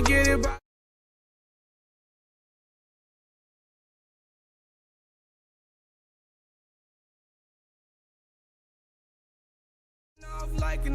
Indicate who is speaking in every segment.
Speaker 1: Get it back. Like an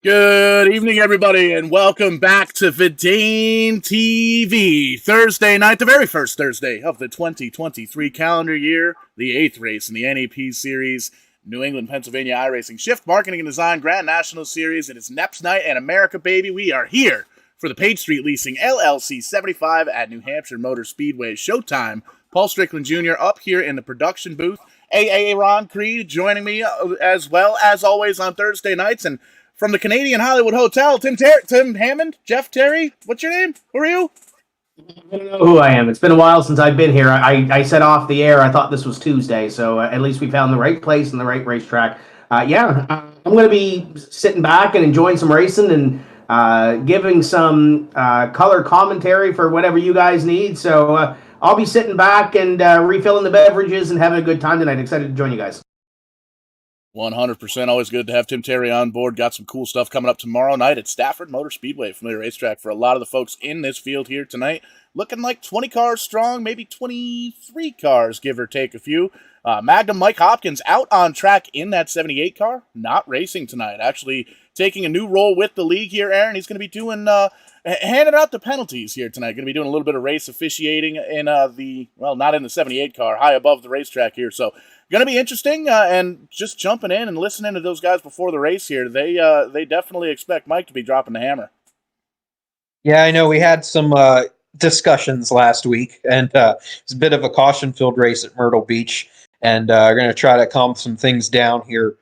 Speaker 2: Good evening, everybody, and welcome back to Vidane TV. Thursday night, the very first Thursday of the 2023 calendar year, the 8th race in the NEP Series, New England, Pennsylvania iRacing Shift Marketing and Design Grand National Series. It is NEPs night and America, baby. We are here for the Page Street Leasing LLC 75 at New Hampshire Motor Speedway Showtime. Paul Strickland Jr. up here in the production booth. A.A. Ron Creed joining me as well as always on Thursday nights, and from the Canadian Hollywood Hotel, Tim Hammond, Jeff Terry, what's your name? Who are you?
Speaker 3: I don't know who I am. It's been a while since I've been here. I said off the air I thought this was Tuesday, so at least we found the right place and the right racetrack. I'm going to be sitting back and enjoying some racing and giving some color commentary for whatever you guys need. So I'll be sitting back and refilling the beverages and having a good time tonight. Excited to join you guys.
Speaker 2: 100%. Always good to have Tim Terry on board. Got some cool stuff coming up tomorrow night at Stafford Motor Speedway, familiar racetrack for a lot of the folks in this field here tonight. Looking like 20 cars strong, maybe 23 cars, give or take a few. Magnum Mike Hopkins out on track in that 78 car, not racing tonight. Actually taking a new role with the league here, Aaron. He's going to be doing handing out the penalties here tonight. Going to be doing a little bit of race officiating in not in the 78 car, high above the racetrack here. So going to be interesting, and just jumping in and listening to those guys before the race here, they definitely expect Mike to be dropping the hammer.
Speaker 4: Yeah, I know we had some discussions last week, and it's a bit of a caution-filled race at Myrtle Beach, and we're going to try to calm some things down here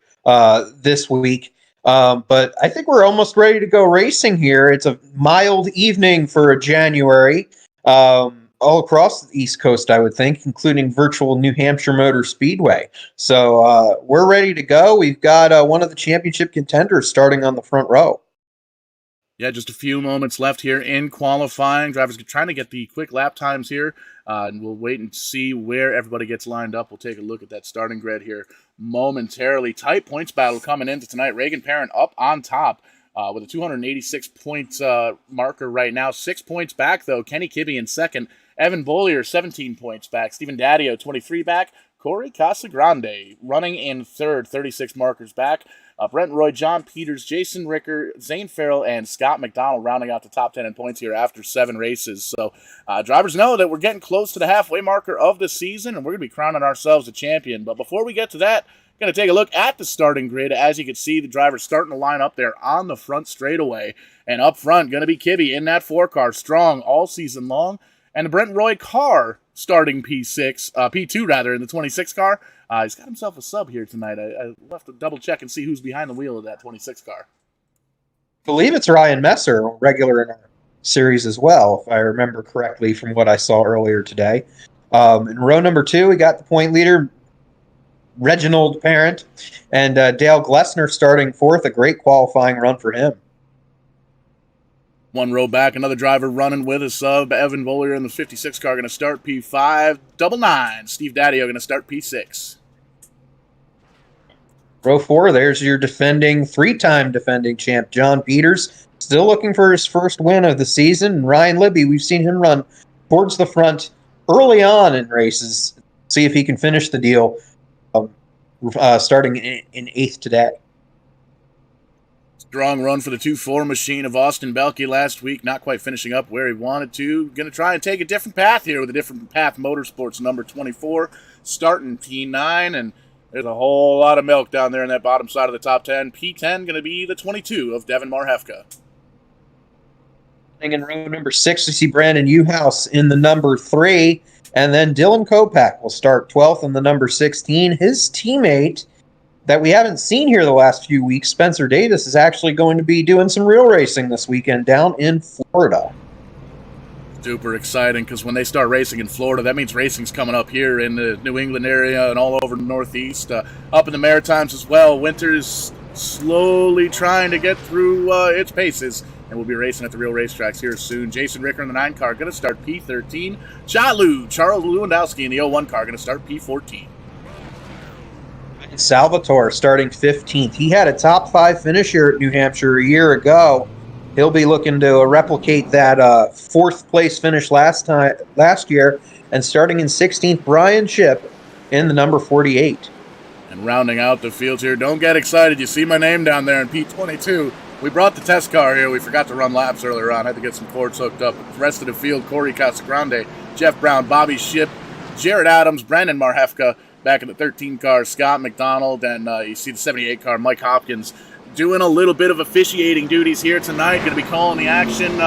Speaker 4: this week. But I think we're almost ready to go racing here. It's a mild evening for January. All across the East Coast, I would think, including virtual New Hampshire Motor Speedway. So we're ready to go. We've got one of the championship contenders starting on the front row.
Speaker 2: Yeah, just a few moments left here in qualifying. Drivers are trying to get the quick lap times here, and we'll wait and see where everybody gets lined up. We'll take a look at that starting grid here momentarily. Tight points battle coming into tonight. Reagan Parent up on top. With a 286-point marker right now. 6 points back, though. Kenny Kibbe in second. Evan Bollier, 17 points back. Stephen Daddio, 23 back. Corey Casagrande running in third, 36 markers back. Brent Roy, John Peters, Jason Ricker, Zane Farrell, and Scott McDonald rounding out the top 10 in points here after 7 races. So drivers know that we're getting close to the halfway marker of the season, and we're going to be crowning ourselves a champion. But before we get to that, going to take a look at the starting grid. As you can see, the drivers starting to line up there on the front straightaway. And up front, going to be Kibbe in that 4-car, strong all season long. And the Brent Roy car starting P2 rather, in the 26 car. He's got himself a sub here tonight. I'll have to double check and see who's behind the wheel of that 26 car.
Speaker 4: I believe it's Ryan Messer, regular in our series as well, if I remember correctly from what I saw earlier today. In row number 2, we got the point leader, Reginald Parent, and Dale Glessner starting 4th. A great qualifying run for him.
Speaker 2: One row back, another driver running with a sub. Evan Bollier in the 56 car going to start P5. Double 9. Steve Daddio going to start P6.
Speaker 4: Row 4, there's your three-time defending champ, John Peters. Still looking for his first win of the season. And Ryan Libby, we've seen him run towards the front early on in races. See if he can finish the deal starting in 8th today.
Speaker 2: Strong run for the 2-4 machine of Austin Belke last week. Not quite finishing up where he wanted to. Going to try and take a different path here with a different path motorsports number 24. starting P9, and there's a whole lot of milk down there in that bottom side of the top 10. P10 going to be the 22 of Devin Marhefka.
Speaker 4: In row number 6, we see Brandon Uhouse in the number 3, and then Dylan Kopak will start 12th in the number 16. His teammate that we haven't seen here the last few weeks, Spencer Davis, is actually going to be doing some real racing this weekend down in Florida.
Speaker 2: Super exciting, because when they start racing in Florida, that means racing's coming up here in the New England area and all over the Northeast, up in the Maritimes as well. Winter's slowly trying to get through its paces, and we'll be racing at the real racetracks here soon. Jason Ricker in the 9 car going to start P13. Charles Lewandowski in the 01 car going to start P14.
Speaker 4: Salvatore starting 15th. He had a top 5 finish here at New Hampshire a year ago. He'll be looking to replicate that 4th place finish last year. And starting in 16th, Brian Chip in the number 48.
Speaker 2: And rounding out the fields here, don't get excited. You see my name down there in P22. We brought the test car here. We forgot to run laps earlier on. Had to get some cords hooked up. The rest of the field, Corey Casagrande, Jeff Brown, Bobby Ship, Jared Adams, Brandon Marhefka. Back in the 13 car, Scott McDonald, and you see the 78 car, Mike Hopkins, doing a little bit of officiating duties here tonight. Going to be calling the action,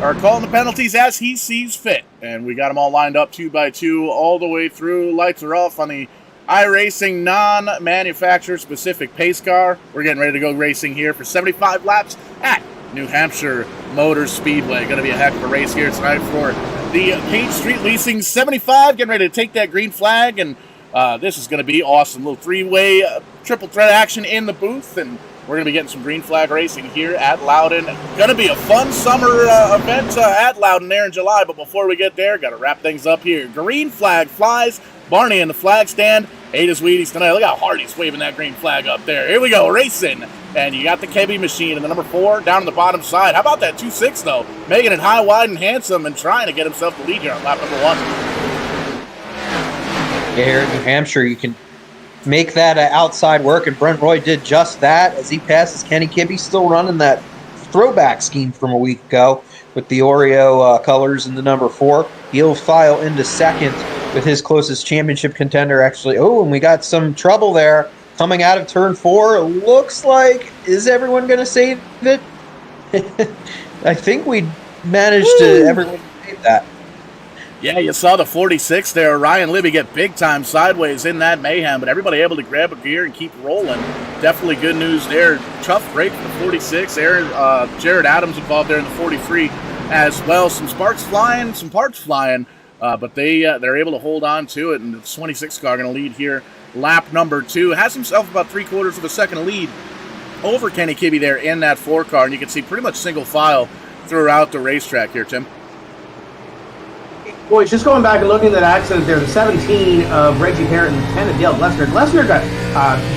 Speaker 2: or calling the penalties as he sees fit. And we got them all lined up 2 by 2 all the way through. Lights are off on the iRacing non-manufacturer specific pace car. We're getting ready to go racing here for 75 laps at New Hampshire Motor Speedway. Going to be a heck of a race here tonight for the Page Street Leasing 75. Getting ready to take that green flag, and this is going to be awesome. Little 3-way triple threat action in the booth, and we're going to be getting some green flag racing here at Loudon. Going to be a fun summer event at Loudon there in July, but before we get there, got to wrap things up here. Green flag flies. Barney in the flag stand. Ada's Wheaties tonight. Look how hard he's waving that green flag up there. Here we go, racing. And you got the Kebby machine in the number 4 down on the bottom side. How about that 2.6 though? Making it high, wide, and handsome and trying to get himself the lead here on lap number 1.
Speaker 4: Yeah, here in New Hampshire, you can make that outside work, and Brent Roy did just that as he passes Kenny Kibbe, still running that throwback scheme from a week ago with the Oreo colors in the number 4. He'll file into second with his closest championship contender, actually. Oh, and we got some trouble there coming out of turn 4. It looks like, is everyone going to save it? I think we managed to everyone save that.
Speaker 2: Yeah, you saw the 46 there. Ryan Libby get big time sideways in that mayhem, but everybody able to grab a gear and keep rolling. Definitely good news there. Tough break for the 46. Jared Adams involved there in the 43 as well. Some sparks flying, some parts flying, but they're able to hold on to it, and the 26 car going to lead here. Lap number 2. Has himself about 3/4 of a second lead over Kenny Kibbe there in that 4 car, and you can see pretty much single file throughout the racetrack here, Tim.
Speaker 3: Boys, just going back and looking at that accident there, the 17 of Reggie Parrott and the 10 of Dale Glessner. Glessner got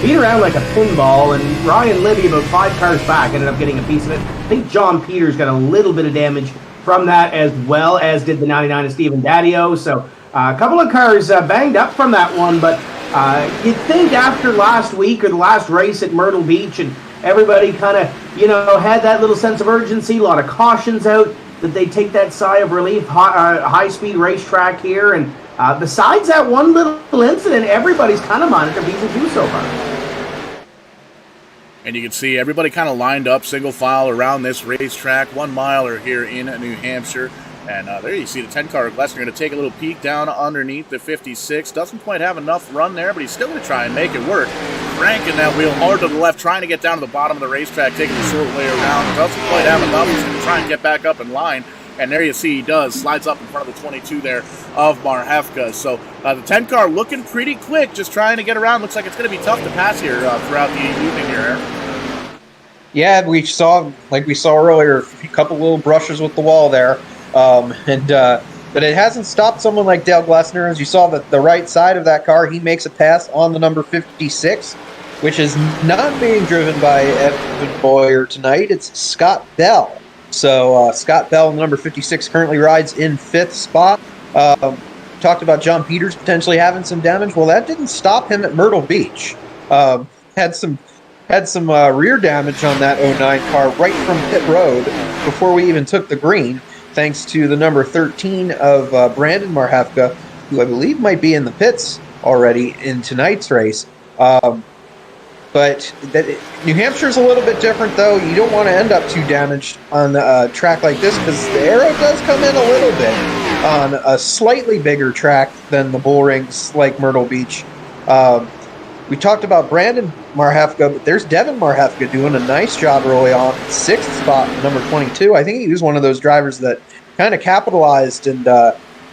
Speaker 3: beat around like a pinball, and Ryan Libby, about 5 cars back, ended up getting a piece of it. I think John Peters got a little bit of damage from that, as well as did the 99 of Stephen Daddio. So a couple of cars banged up from that one, but you'd think after last week or the last race at Myrtle Beach, and everybody kind of, had that little sense of urgency, a lot of cautions out, that they take that sigh of relief. High-speed racetrack here, and besides that one little incident, everybody's kind of monitored B2 so far.
Speaker 2: And you can see everybody kind of lined up single file around this racetrack, 1 miler here in New Hampshire. And there you see the 10 car of Glessner going to take a little peek down underneath the 56. Doesn't quite have enough run there, but he's still going to try and make it work. Cranking that wheel hard to the left, trying to get down to the bottom of the racetrack, taking the short way around. Doesn't quite have enough. He's going to try and get back up in line. And there you see he does. Slides up in front of the 22 there of Marhefka. So the 10 car looking pretty quick, just trying to get around. Looks like it's going to be tough to pass here throughout the evening here, Aaron.
Speaker 4: Yeah, we saw earlier, a couple little brushes with the wall there. But it hasn't stopped someone like Dale Glessner. As you saw the right side of that car, he makes a pass on the number 56, which is not being driven by Evan Boyer tonight. It's Scott Bell. So Scott Bell, number 56, currently rides in 5th spot. Talked about John Peters potentially having some damage. Well, that didn't stop him at Myrtle Beach. Had some rear damage on that 09 car right from pit road before we even took the green, thanks to the number 13 of Brandon Marhefka, who I believe might be in the pits already in tonight's race. But New Hampshire's a little bit different, though. You don't want to end up too damaged on a track like this because the aero does come in a little bit on a slightly bigger track than the bull rings like Myrtle Beach. We talked about Brandon Marhefka, but there's Devin Marhefka doing a nice job early on. 6th spot, number 22. I think he was one of those drivers that kind of capitalized and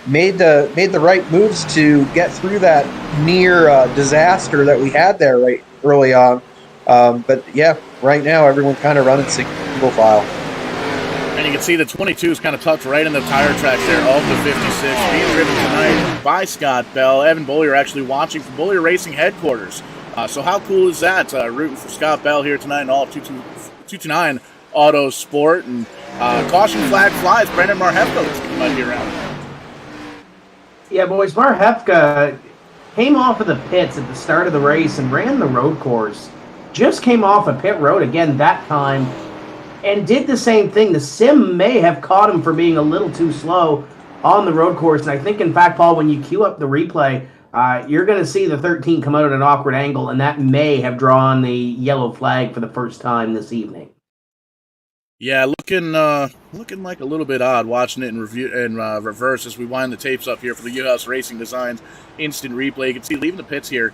Speaker 4: made the right moves to get through that near disaster that we had there right early on. But yeah, right now everyone kind of running single file.
Speaker 2: And you can see the 22 is kind of tucked right in the tire tracks there of the 56, being driven tonight by Scott Bell. Evan Bollier actually watching from Bollier Racing headquarters. So how cool is that? Rooting for Scott Bell here tonight in all of 229 Auto Sport. And caution flag flies. Brandon Marhefka looks like he might be around.
Speaker 3: Yeah, boys, Marhefka came off of the pits at the start of the race and ran the road course. Just came off a pit road again that time and did the same thing. The sim may have caught him for being a little too slow on the road course. And I think, in fact, Paul, when you queue up the replay, you're going to see the 13 come out at an awkward angle, and that may have drawn the yellow flag for the first time this evening.
Speaker 2: Yeah, looking like a little bit odd watching it in reverse as we wind the tapes up here for the U-House Racing Designs instant replay. You can see leaving the pits here,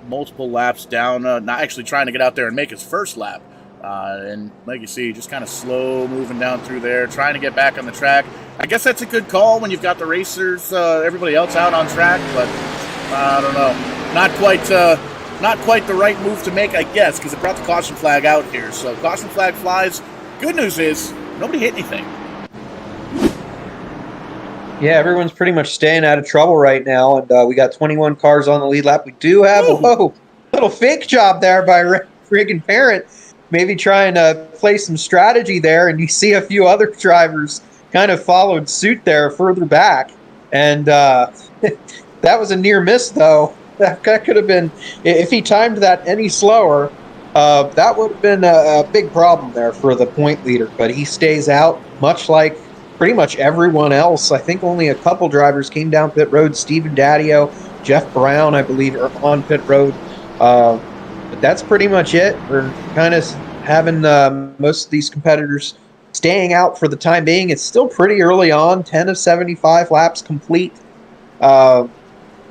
Speaker 2: multiple laps down, not actually trying to get out there and make his first lap. And like you see, just kind of slow moving down through there, trying to get back on the track. I guess that's a good call when you've got the racers, everybody else out on track, but I don't know. Not quite the right move to make, I guess, because it brought the caution flag out here. So caution flag flies. Good news is nobody hit anything.
Speaker 4: Yeah, everyone's pretty much staying out of trouble right now, and we got 21 cars on the lead lap. We do have a little fake job there by Regan Parent, maybe trying to play some strategy there, and you see a few other drivers kind of followed suit there further back, and that was a near miss, though. That could have been, if he timed that any slower, that would have been a big problem there for the point leader. But he stays out, much like pretty much everyone else. I think only a couple drivers came down pit road. Steven Daddio, Jeff Brown, I believe, are on pit road. But that's pretty much it. We're kind of having most of these competitors staying out for the time being. It's still pretty early on, 10 of 75 laps complete.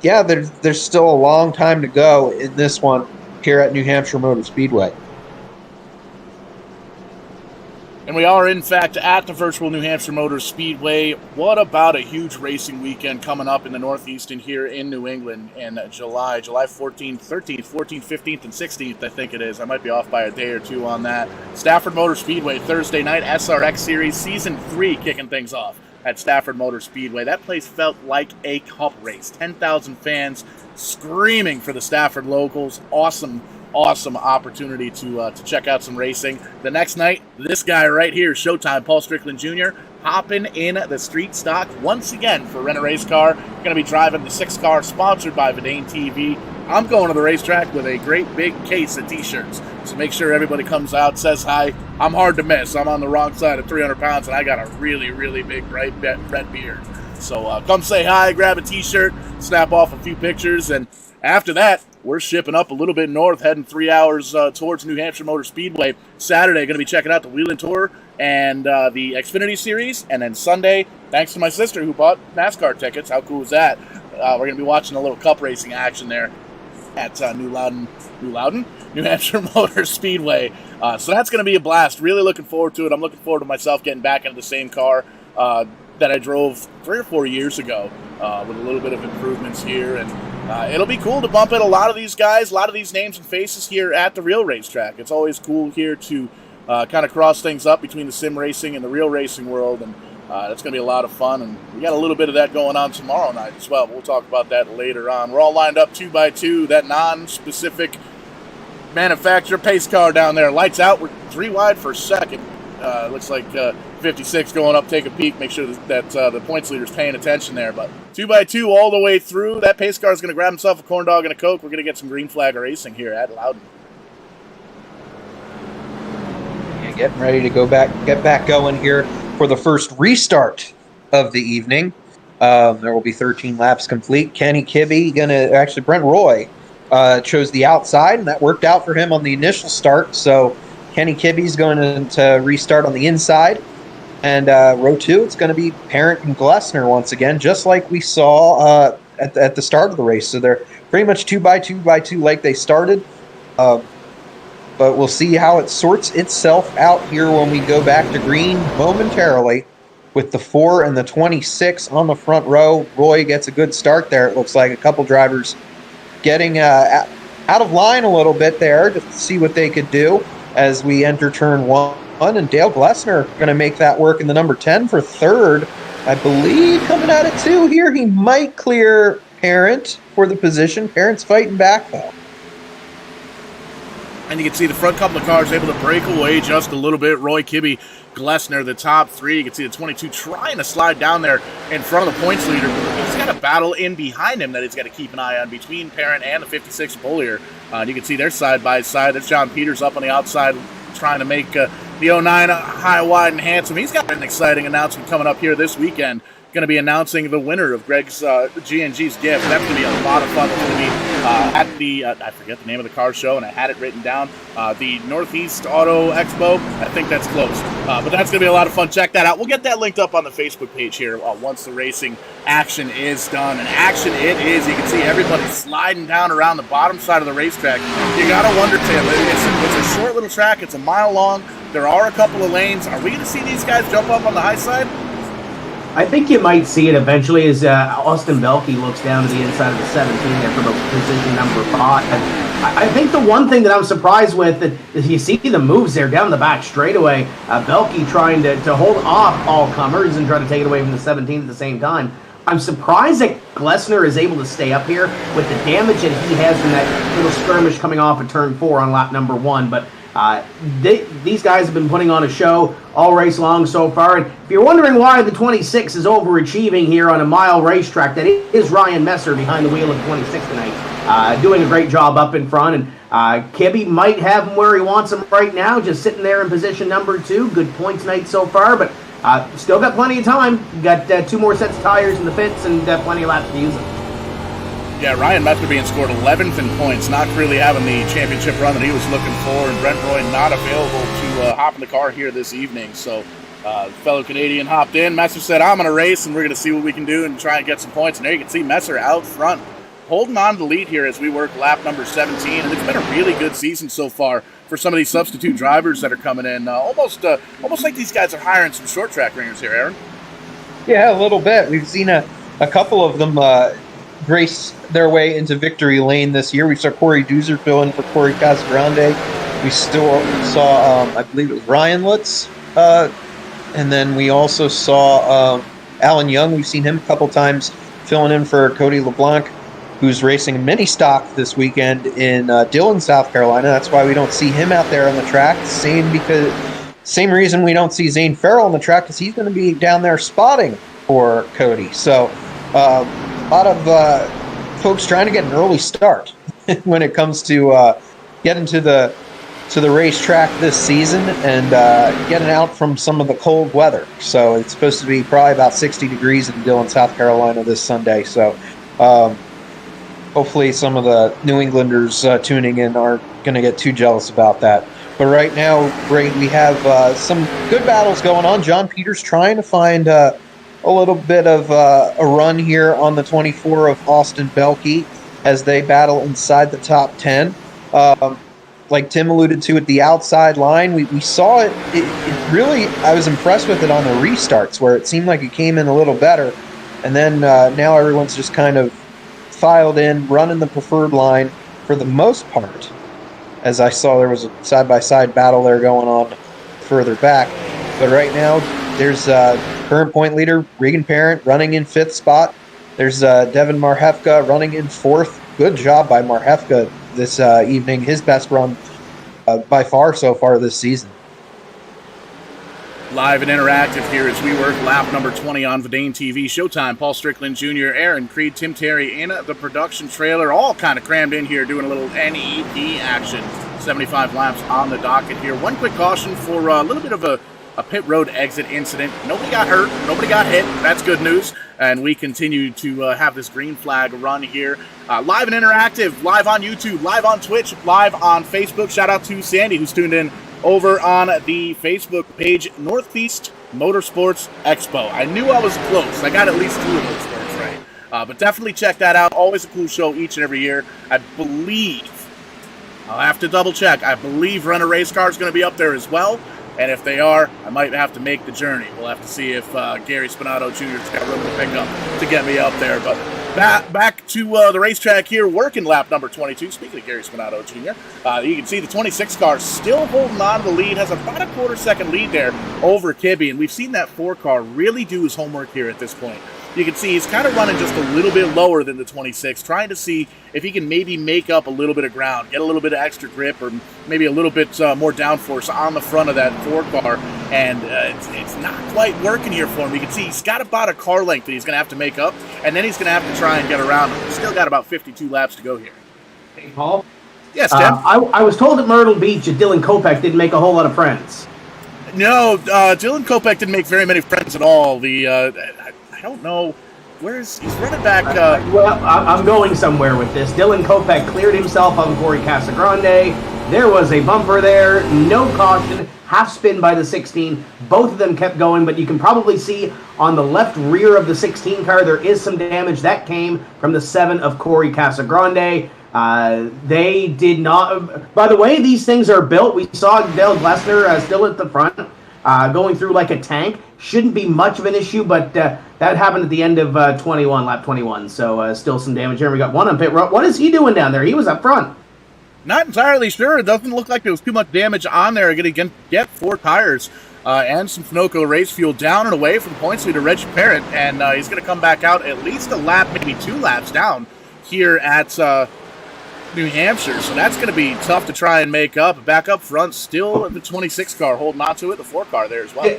Speaker 4: Yeah, there's still a long time to go in this one here at New Hampshire Motor Speedway.
Speaker 2: And we are, in fact, at the virtual New Hampshire Motor Speedway. What about a huge racing weekend coming up in the Northeast and here in New England in July 14th, 13th, 14th, 15th, and 16th, I think it is. I might be off by a day or two on that. Stafford Motor Speedway, Thursday night, SRX Series Season 3 kicking things off at Stafford Motor Speedway. That place felt like a cup race. 10,000 fans screaming for the Stafford locals. Awesome opportunity to check out some racing. The next night, this guy right here, Showtime, Paul Strickland Jr., hopping in the street stock once again for Rent a Race Car. Going to be driving the 6 car sponsored by Vidane TV. I'm going to the racetrack with a great big case of t-shirts. So make sure everybody comes out, says hi. I'm hard to miss. I'm on the wrong side of 300 pounds, and I got a really, really big bright red beard. So come say hi, grab a t-shirt, snap off a few pictures, and after that, we're shipping up a little bit north, heading 3 hours towards New Hampshire Motor Speedway. Saturday, going to be checking out the Wheeling Tour and the Xfinity Series. And then Sunday, thanks to my sister who bought NASCAR tickets. How cool is that? We're going to be watching a little cup racing action there at New Hampshire Motor Speedway. So that's going to be a blast. Really looking forward to it. I'm looking forward to myself getting back into the same car that I drove 3 or 4 years ago with a little bit of improvements here. And it'll be cool to bump in a lot of these guys, a lot of these names and faces here at the real racetrack. It's always cool here to kind of cross things up between the sim racing and the real racing world, and that's going to be a lot of fun. And we got a little bit of that going on tomorrow night as well. We'll talk about that later on. We're all lined up 2x2, that non-specific manufacturer pace car down there. Lights out. We're 3 wide for second. Looks like 56 going up, take a peek, make sure that the points leader's paying attention there. But 2x2 all the way through. That pace car is going to grab himself a corn dog and a Coke. We're going to get some green flag racing here at Loudon.
Speaker 4: Yeah, getting ready to get back going here for the first restart of the evening. There will be 13 laps complete. Kenny Kibbe Brent Roy chose the outside, and that worked out for him on the initial start. So Kenny Kibbe's going to restart on the inside. And row 2, it's going to be Parent and Glessner once again, just like we saw at the start of the race. So they're pretty much 2x2 like they started. But we'll see how it sorts itself out here when we go back to green momentarily with the 4 and the 26 on the front row. Roy gets a good start there. It looks like a couple drivers getting out of line a little bit there to see what they could do as we enter turn 1. And Dale Glessner going to make that work in the number 10 for third. I believe coming out of 2 here, he might clear Parent for the position. Parent's fighting back, though.
Speaker 2: And you can see the front couple of cars able to break away just a little bit. Roy Kibbe, Glessner, the top 3. You can see the 22 trying to slide down there in front of the points leader. He's got a battle in behind him that he's got to keep an eye on between Parent and the 56 Bullier. You can see they're side by side. There's John Peters up on the outside trying to make the 09 high, wide, and handsome. He's got an exciting announcement coming up here this weekend. Going to be announcing the winner of Greg's G&G's gift. That's going to be a lot of fun. It's going to be at the, I forget the name of the car show, and I had it written down, the Northeast Auto Expo. I think that's close. But that's going to be a lot of fun. Check that out. We'll get that linked up on the Facebook page here once the racing action is done. And action it is. You can see everybody sliding down around the bottom side of the racetrack. You got to wonder, Tim, it's a short little track. It's a mile long. There are a couple of lanes. Are we going to see these guys jump up on the high side?
Speaker 3: I think you might see it eventually as Austin Belke looks down to the inside of the 17 there for the position number 5. I think the one thing that I'm surprised with is you see the moves there down the back straightaway. Belke trying to hold off all comers and try to take it away from the 17 at the same time. I'm surprised that Glessner is able to stay up here with the damage that he has from that little skirmish coming off of turn 4 on lap number 1. But these guys have been putting on a show all race long so far. And if you're wondering why the 26 is overachieving here on a mile racetrack, that is Ryan Messer behind the wheel of 26 tonight, doing a great job up in front. And Kibbe might have him where he wants him right now, just sitting there in position number 2. Good points night so far, but still got plenty of time. Got 2 more sets of tires in the pits and plenty of laps to use them.
Speaker 2: Yeah, Ryan Messer being scored 11th in points, not really having the championship run that he was looking for, and Brent Roy not available to hop in the car here this evening. So, fellow Canadian hopped in. Messer said, I'm going to race, and we're going to see what we can do and try and get some points. And there you can see Messer out front, holding on to the lead here as we work lap number 17. And it's been a really good season so far for some of these substitute drivers that are coming in. Almost like these guys are hiring some short track ringers here, Aaron.
Speaker 4: Yeah, a little bit. We've seen a couple of them race their way into victory lane this year. We saw Corey Doozer fill in for Corey Casagrande. We still saw, I believe it was Ryan Lutz. And then we also saw Alan Young. We've seen him a couple times filling in for Cody LeBlanc, who's racing mini stock this weekend in Dillon, South Carolina. That's why we don't see him out there on the track. Same reason we don't see Zane Farrell on the track, because he's going to be down there spotting for Cody. So a lot of folks trying to get an early start when it comes to getting to the racetrack this season and getting out from some of the cold weather. So it's supposed to be probably about 60 degrees in Dillon, South Carolina this Sunday. So hopefully some of the New Englanders tuning in aren't going to get too jealous about that. But right now, we have some good battles going on. John Peters trying to find a little bit of a run here on the 24 of Austin Belke as they battle inside the top 10. Like Tim alluded to at the outside line, we saw it really, I was impressed with it on the restarts where it seemed like it came in a little better. And then now everyone's just kind of filed in, running the preferred line for the most part. As I saw, there was a side-by-side battle there going on further back. But right now, there's current point leader, Regan Parent, running in 5th spot. There's Devin Marhefka running in 4th. Good job by Marhefka this evening. His best run by far so far this season.
Speaker 2: Live and interactive here as we work lap number 20 on Verdane TV. Showtime, Paul Strickland Jr., Aaron Creed, Tim Terry in the production trailer, all kind of crammed in here doing a little NEP action. 75 laps on the docket here. One quick caution for a little bit of a a pit road exit incident. Nobody got hurt. Nobody got hit. That's good news. And we continue to have this green flag run here. Live and interactive, live on YouTube, live on Twitch, live on Facebook. Shout out to Sandy, who's tuned in over on the Facebook page, Northeast Motorsports Expo. I knew I was close. I got at least 2 of those words right. But definitely check that out. Always a cool show each and every year. I believe, I'll have to double check, I believe Run a Race Car is going to be up there as well. And if they are, I might have to make the journey. We'll have to see if Gary Spinato Jr. has got room to pick up to get me up there. But back to the racetrack here, working lap number 22. Speaking of Gary Spinato Jr., you can see the 26 car still holding on to the lead, has about a quarter-second lead there over Kibbe. And we've seen that 4 car really do his homework here at this point. You can see he's kind of running just a little bit lower than the 26, trying to see if he can maybe make up a little bit of ground, get a little bit of extra grip, or maybe a little bit more downforce on the front of that 4 car. And it's not quite working here for him. You can see he's got about a car length that he's going to have to make up, and then he's going to have to try and get around him. He's still got about 52 laps to go here.
Speaker 3: Hey, Paul?
Speaker 2: Yes, Tim?
Speaker 3: I was told at Myrtle Beach that Dylan Kopech didn't make a whole lot of friends.
Speaker 2: No, Dylan Kopech didn't make very many friends at all. I don't know. He's running back?
Speaker 3: Well, I'm going somewhere with this. Dylan Kopech cleared himself on Corey Casagrande. There was a bumper there. No caution. Half spin by the 16. Both of them kept going, but you can probably see on the left rear of the 16 car there is some damage. That came from the 7 of Corey Casagrande. They did not... By the way, these things are built. We saw Dale Glessner still at the front, going through like a tank. Shouldn't be much of an issue, but that happened at the end of lap 21, so still some damage here. We got one on pit road. What is he doing down there? He was up front.
Speaker 2: Not entirely sure. It doesn't look like there was too much damage on there. Going to get 4 tires and some Sunoco race fuel down and away from points leader Reggie Parrott, and he's going to come back out at least a lap, maybe 2 laps down here at New Hampshire. So that's going to be tough to try and make up. Back up front, still the 26 car holding on to it, the 4 car there as well.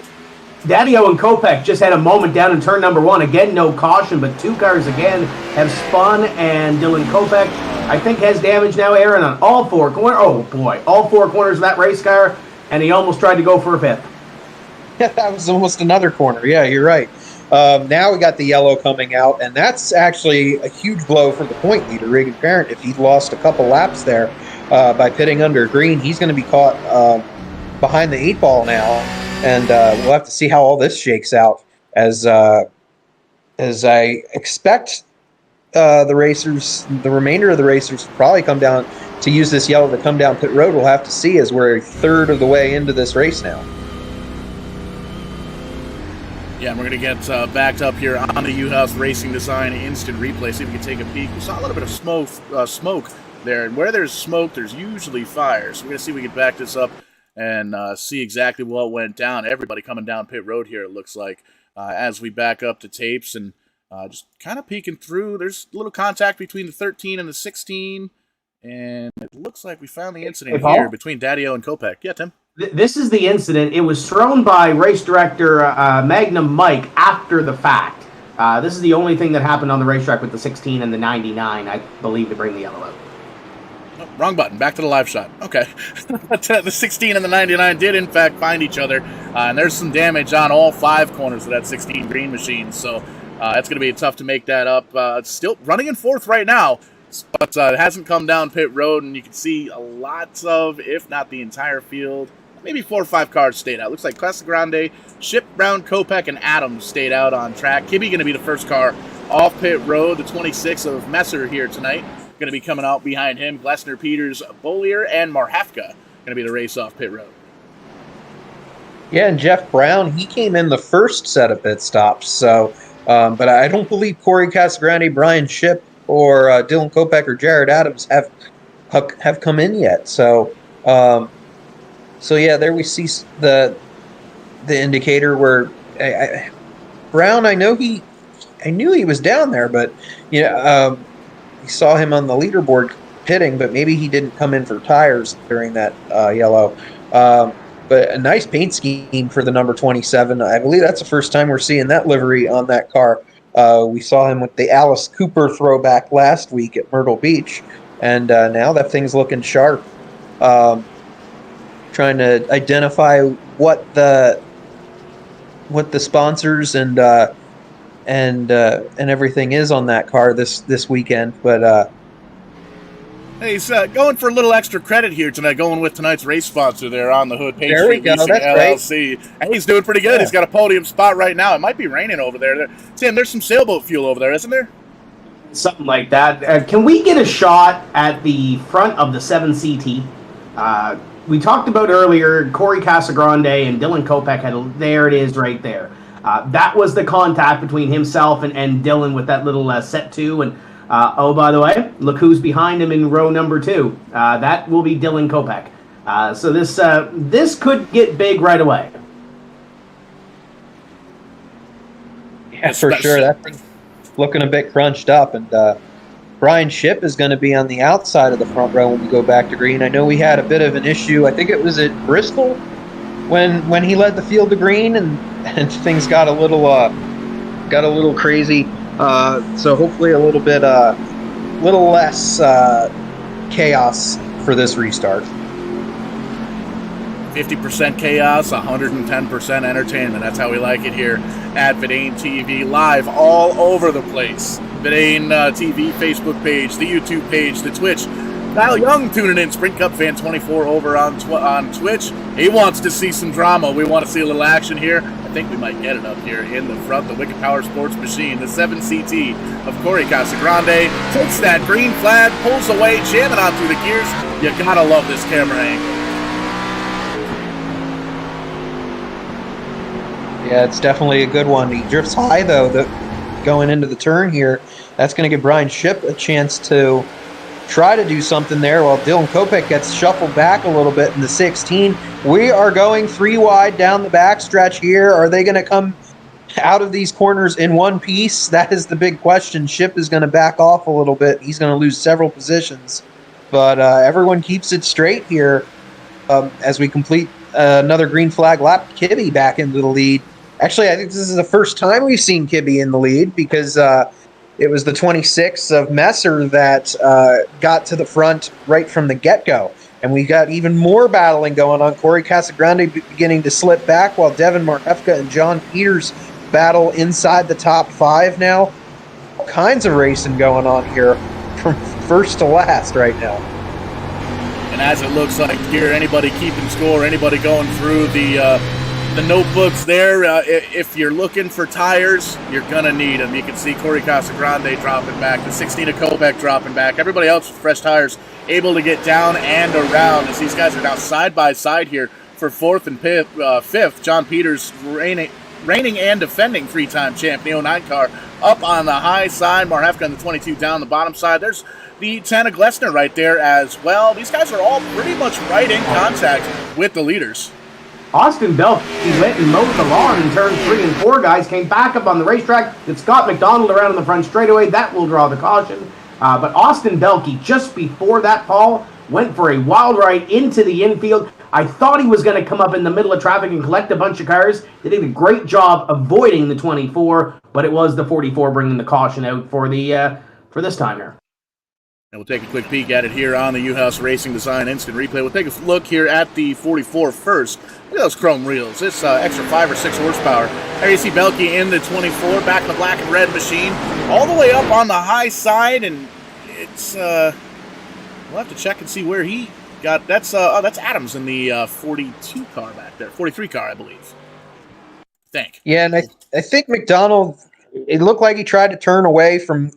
Speaker 3: Daddio and Kopech just had a moment down in turn number 1. Again, no caution, but 2 cars again have spun, and Dylan Kopech, I think, has damage now, Aaron, on all 4 corners. Oh, boy. All 4 corners of that race car, and he almost tried to go for a 5th.
Speaker 4: Yeah, that was almost another corner. Yeah, you're right. Now we got the yellow coming out, and that's actually a huge blow for the point leader, Regan Parent. If he lost a couple laps there by pitting under green, he's going to be caught behind the 8 ball now. And we'll have to see how all this shakes out as I expect the remainder of the racers probably come down to use this yellow to come down pit road. We'll have to see as we're a third of the way into this race now.
Speaker 2: Yeah, and we're going to get backed up here on the U-House Racing Design Instant Replay. See if we can take a peek. We saw a little bit of smoke there. And where there's smoke, there's usually fire. So we're going to see if we can back this up and see exactly what went down. Everybody coming down pit road here, it looks like, as we back up to tapes and just kind of peeking through. There's a little contact between the 13 and the 16, and it looks like we found the incident here between Daddio and Kopech. Yeah, Tim?
Speaker 3: This is the incident. It was thrown by race director Magnum Mike after the fact. This is the only thing that happened on the racetrack with the 16 and the 99, I believe, to bring the yellow out.
Speaker 2: Wrong button. Back to the live shot. Okay. The 16 and the 99 did, in fact, find each other. And there's some damage on all 5 corners of that 16 green machine. So it's going to be tough to make that up. It's still running in 4th right now. But it hasn't come down pit road. And you can see a lot of, if not the entire field, maybe 4 or 5 cars stayed out. Looks like Casagrande, Ship, Brown, Kopech, and Adams stayed out on track. Kibbe going to be the first car off pit road. The 26 of Messer here tonight. Going to be coming out behind him. Glessner, Peters, Bollier, and Marhafka going to be the race off pit road.
Speaker 4: Yeah, and Jeff Brown, he came in the first set of pit stops. So, but I don't believe Corey Casagrande, Brian Ship, or Dylan Kopech or Jared Adams have come in yet. So, yeah, there we see the indicator where Brown. I knew he was down there, but you know. We saw him on the leaderboard pitting, but maybe he didn't come in for tires during that yellow. But a nice paint scheme for the number 27. I believe that's the first time we're seeing that livery on that car. We saw him with the Alice Cooper throwback last week at Myrtle Beach, and now that thing's looking sharp. Trying to identify what the what the sponsors and everything is on that car this weekend. But
Speaker 2: Hey, he's going for a little extra credit here tonight, going with tonight's race sponsor there on the hood, Page
Speaker 4: There we
Speaker 2: Street
Speaker 4: go,
Speaker 2: Leasing
Speaker 4: that's
Speaker 2: LLC. And he's doing pretty good.
Speaker 4: Yeah.
Speaker 2: He's got a podium spot right now. It might be raining over there. Tim, there's some sailboat fuel over there, isn't there?
Speaker 3: Something like that. Can we get a shot at the front of the 7CT? We talked about earlier, Corey Casagrande and Dylan Kopech there it is right there. That was the contact between himself and Dylan with that little set 2. And oh, by the way, look who's behind him in row number 2. That will be Dylan Kopech. So this could get big right away.
Speaker 4: Yeah, for sure. That thing's looking a bit crunched up, and Brian Shipp is going to be on the outside of the front row when we go back to green. I know we had a bit of an issue. I think it was at Bristol when he led the field to green, and things got a little crazy. So hopefully a little less chaos for this restart.
Speaker 2: 50% chaos, 110% entertainment. That's how we like it here at Vidane TV, live all over the place. Vidane TV Facebook page, the YouTube page, the Twitch. Kyle Young tuning in, Sprint Cup Fan 24 over on Twitch. He wants to see some drama. We want to see a little action here. I think we might get it up here in the front. The Wicked Power Sports Machine, the 7CT of Corey Casagrande, takes that green flag, pulls away, jamming on through the gears. You gotta love this camera angle.
Speaker 4: Yeah, it's definitely a good one. He drifts high, though, going into the turn here. That's going to give Brian Shipp a chance to try to do something there while Dylan Kopech gets shuffled back a little bit in the 16. We are going 3 wide down the backstretch here. Are they going to come out of these corners in one piece? That is the big question. Shipp is going to back off a little bit. He's going to lose several positions. But everyone keeps it straight here as we complete another green flag lap. Kibbe back into the lead. Actually, I think this is the first time we've seen Kibbe in the lead because it was the 26 of Messer that got to the front right from the get-go. And we got even more battling going on. Corey Casagrande beginning to slip back while Devin Marhefka and John Peters battle inside the top 5 now. All kinds of racing going on here from first to last right now.
Speaker 2: And as it looks like here, anybody keeping score, anybody going through the notebooks there, if you're looking for tires, you're going to need them. You can see Corey Casagrande dropping back, the 16 of Kopech dropping back. Everybody else with fresh tires able to get down and around as these guys are now side by side here for 4th and 5th. John Peters, reigning and defending 3-time champ, the 09 car, up on the high side. Marhefka on the 22 down the bottom side. There's the 10 of Glessner right there as well. These guys are all pretty much right in contact with the leaders.
Speaker 3: Austin Belk, he went and mowed the lawn in turns 3 and 4, guys. Came back up on the racetrack. It's Scott McDonald around in the front straightaway. That will draw the caution. But Austin Belke, just before that, Paul, went for a wild ride into the infield. I thought he was going to come up in the middle of traffic and collect a bunch of cars. They did a great job avoiding the 24, but it was the 44 bringing the caution out for this time here.
Speaker 2: And we'll take a quick peek at it here on the U-House Racing Design Instant Replay. We'll take a look here at the 44 first. Look at those chrome wheels. It's extra 5 or 6 horsepower. There you see Belke in the 24, back in the black and red machine, all the way up on the high side, and it's we'll have to check and see where he got. That's Adams in the 42 car back there, 43 car, I believe.
Speaker 4: Yeah, and I think McDonald, it looked like he tried to turn away from,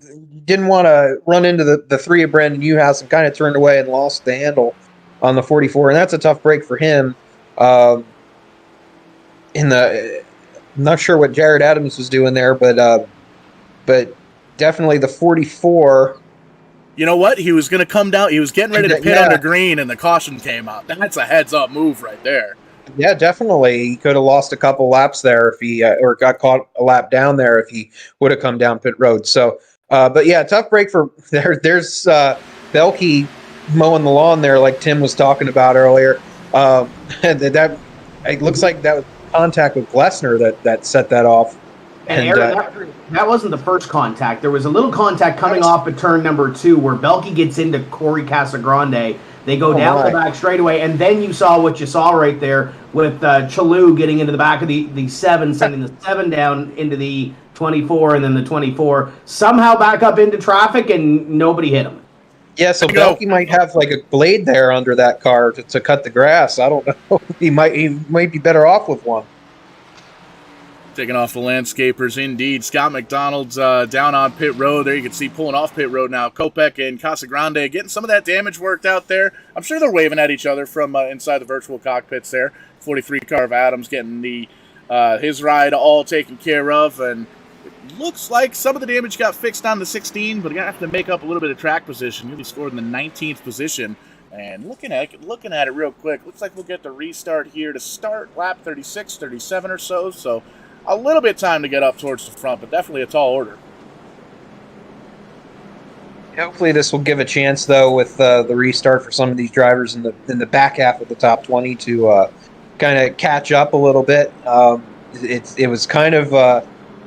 Speaker 4: didn't want to run into the 3 of Brandon Newhouse and kind of turned away and lost the handle on the 44, and that's a tough break for him. I'm not sure what Jared Adams was doing there, but definitely the 44.
Speaker 2: You know what? He was going to come down. He was getting ready to pit under green, and the caution came out. That's a heads-up move right there.
Speaker 4: Yeah, definitely. He could have lost a couple laps there if he or got caught a lap down there if he would have come down pit road. So, but yeah, tough break for there. There's Belke mowing the lawn there, like Tim was talking about earlier. And that it looks like that was contact with Glessner that set that off.
Speaker 3: And Aaron, that wasn't the first contact. There was a little contact coming off at turn number 2 where Belke gets into Corey Casagrande. They go down the back straightaway, and then you saw what you saw right there with Chalou getting into the back of the 7, sending the 7 down into the 24, and then the 24 somehow back up into traffic, and nobody hit him.
Speaker 4: Yeah, so Belky might have like a blade there under that car to cut the grass. I don't know. He might be better off with one.
Speaker 2: Taking off the landscapers, indeed. Scott McDonald's down on pit road. There you can see pulling off pit road now. Kopech and Casagrande getting some of that damage worked out there. I'm sure they're waving at each other from inside the virtual cockpits there. 43 car of Adams getting the his ride all taken care of, and it looks like some of the damage got fixed on the 16, but you're going to have to make up a little bit of track position. You'll be scored in the 19th position. And looking at it real quick, looks like we'll get the restart here to start lap 36, 37 or so. So a little bit time to get up towards the front, but definitely a tall order.
Speaker 4: Hopefully this will give a chance, though, with the restart for some of these drivers in the back half of the top 20 to kind of catch up a little bit. It was kind of, I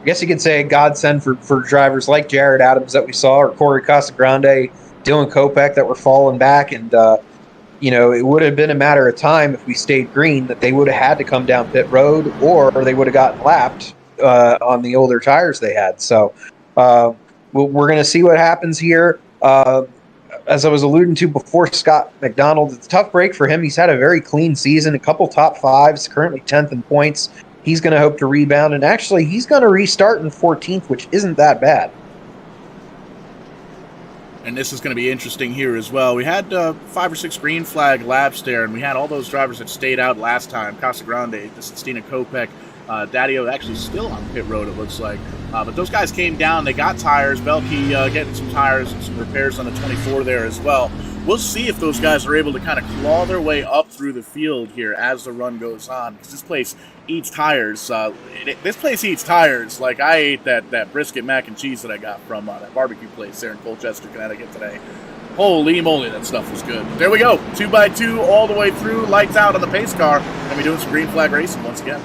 Speaker 4: guess you could say, a godsend for drivers like Jared Adams that we saw, or Corey Casagrande, Dylan Kopech that were falling back, and it would have been a matter of time if we stayed green that they would have had to come down pit road, or they would have gotten lapped on the older tires they had. So we're going to see what happens here. As I was alluding to before, Scott McDonald, it's a tough break for him. He's had a very clean season, a couple top fives, currently 10th in points. He's going to hope to rebound, and actually he's going to restart in 14th, which isn't that bad.
Speaker 2: And this is going to be interesting here as well. We had 5 or 6 green flag laps there, and we had all those drivers that stayed out last time. Casagrande, Destina Kopech, Daddio actually still on pit road, it looks like. But those guys came down. They got tires. Belky getting some tires and some repairs on the 24 there as well. We'll see if those guys are able to kind of claw their way up through the field here as the run goes on. Because this place eats tires. This place eats tires. Like, I ate that brisket mac and cheese that I got from that barbecue place there in Colchester, Connecticut today. Holy moly, that stuff was good. There we go. 2x2 all the way through. Lights out on the pace car. And we're doing some green flag racing once again.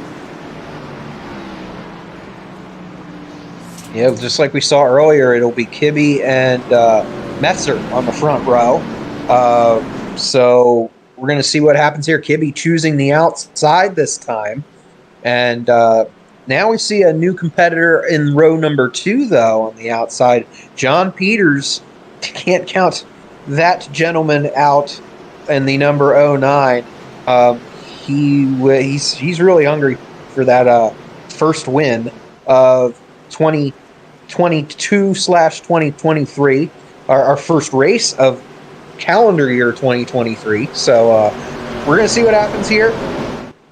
Speaker 4: Yeah, just like we saw earlier, it'll be Kibbe and Messer on the front row. So we're going to see what happens here. Kibbe choosing the outside this time. And now we see a new competitor in row number 2, though, on the outside. John Peters, can't count that gentleman out in the number 09. He's really hungry for that first win of 2022/2023, our first race of calendar year 2023. So we're going to see what happens here.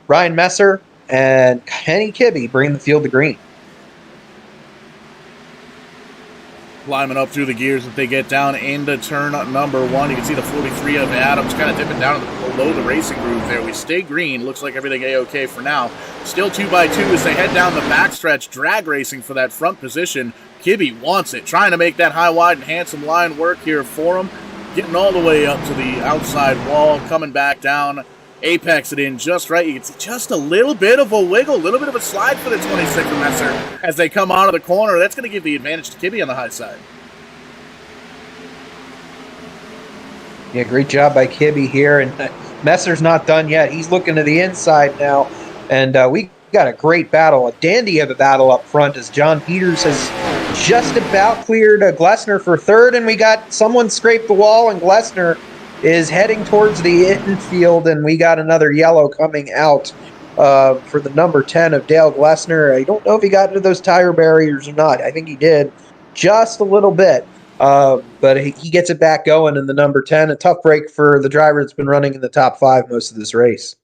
Speaker 4: Ryan Messer and Kenny Kibbe bring the field to green.
Speaker 2: Climbing up through the gears as they get down into turn number 1. You can see the 43 of Adams kind of dipping down below the racing groove there. We stay green. Looks like everything A-okay for now. Still 2x2 as they head down the backstretch. Drag racing for that front position. Kibbe wants it. Trying to make that high, wide, and handsome line work here for him. Getting all the way up to the outside wall. Coming back down. Apex it in just right. You can see just a little bit of a wiggle, a little bit of a slide for the 26 of Messer as they come out of the corner. That's going to give the advantage to Kibbe on the high side.
Speaker 4: Yeah, great job by Kibbe here. And Messer's not done yet. He's looking to the inside now. And we got a great battle, a dandy of a battle up front as John Peters has just about cleared Glessner for third. And we got someone scrape the wall, and Glessner is heading towards the infield, and we got another yellow coming out for the number 10 of Dale Glessner. I don't know if he got into those tire barriers or not. I think he did just a little bit, but he gets it back going in the number 10. A tough break for the driver that's been running in the top 5 most of this race.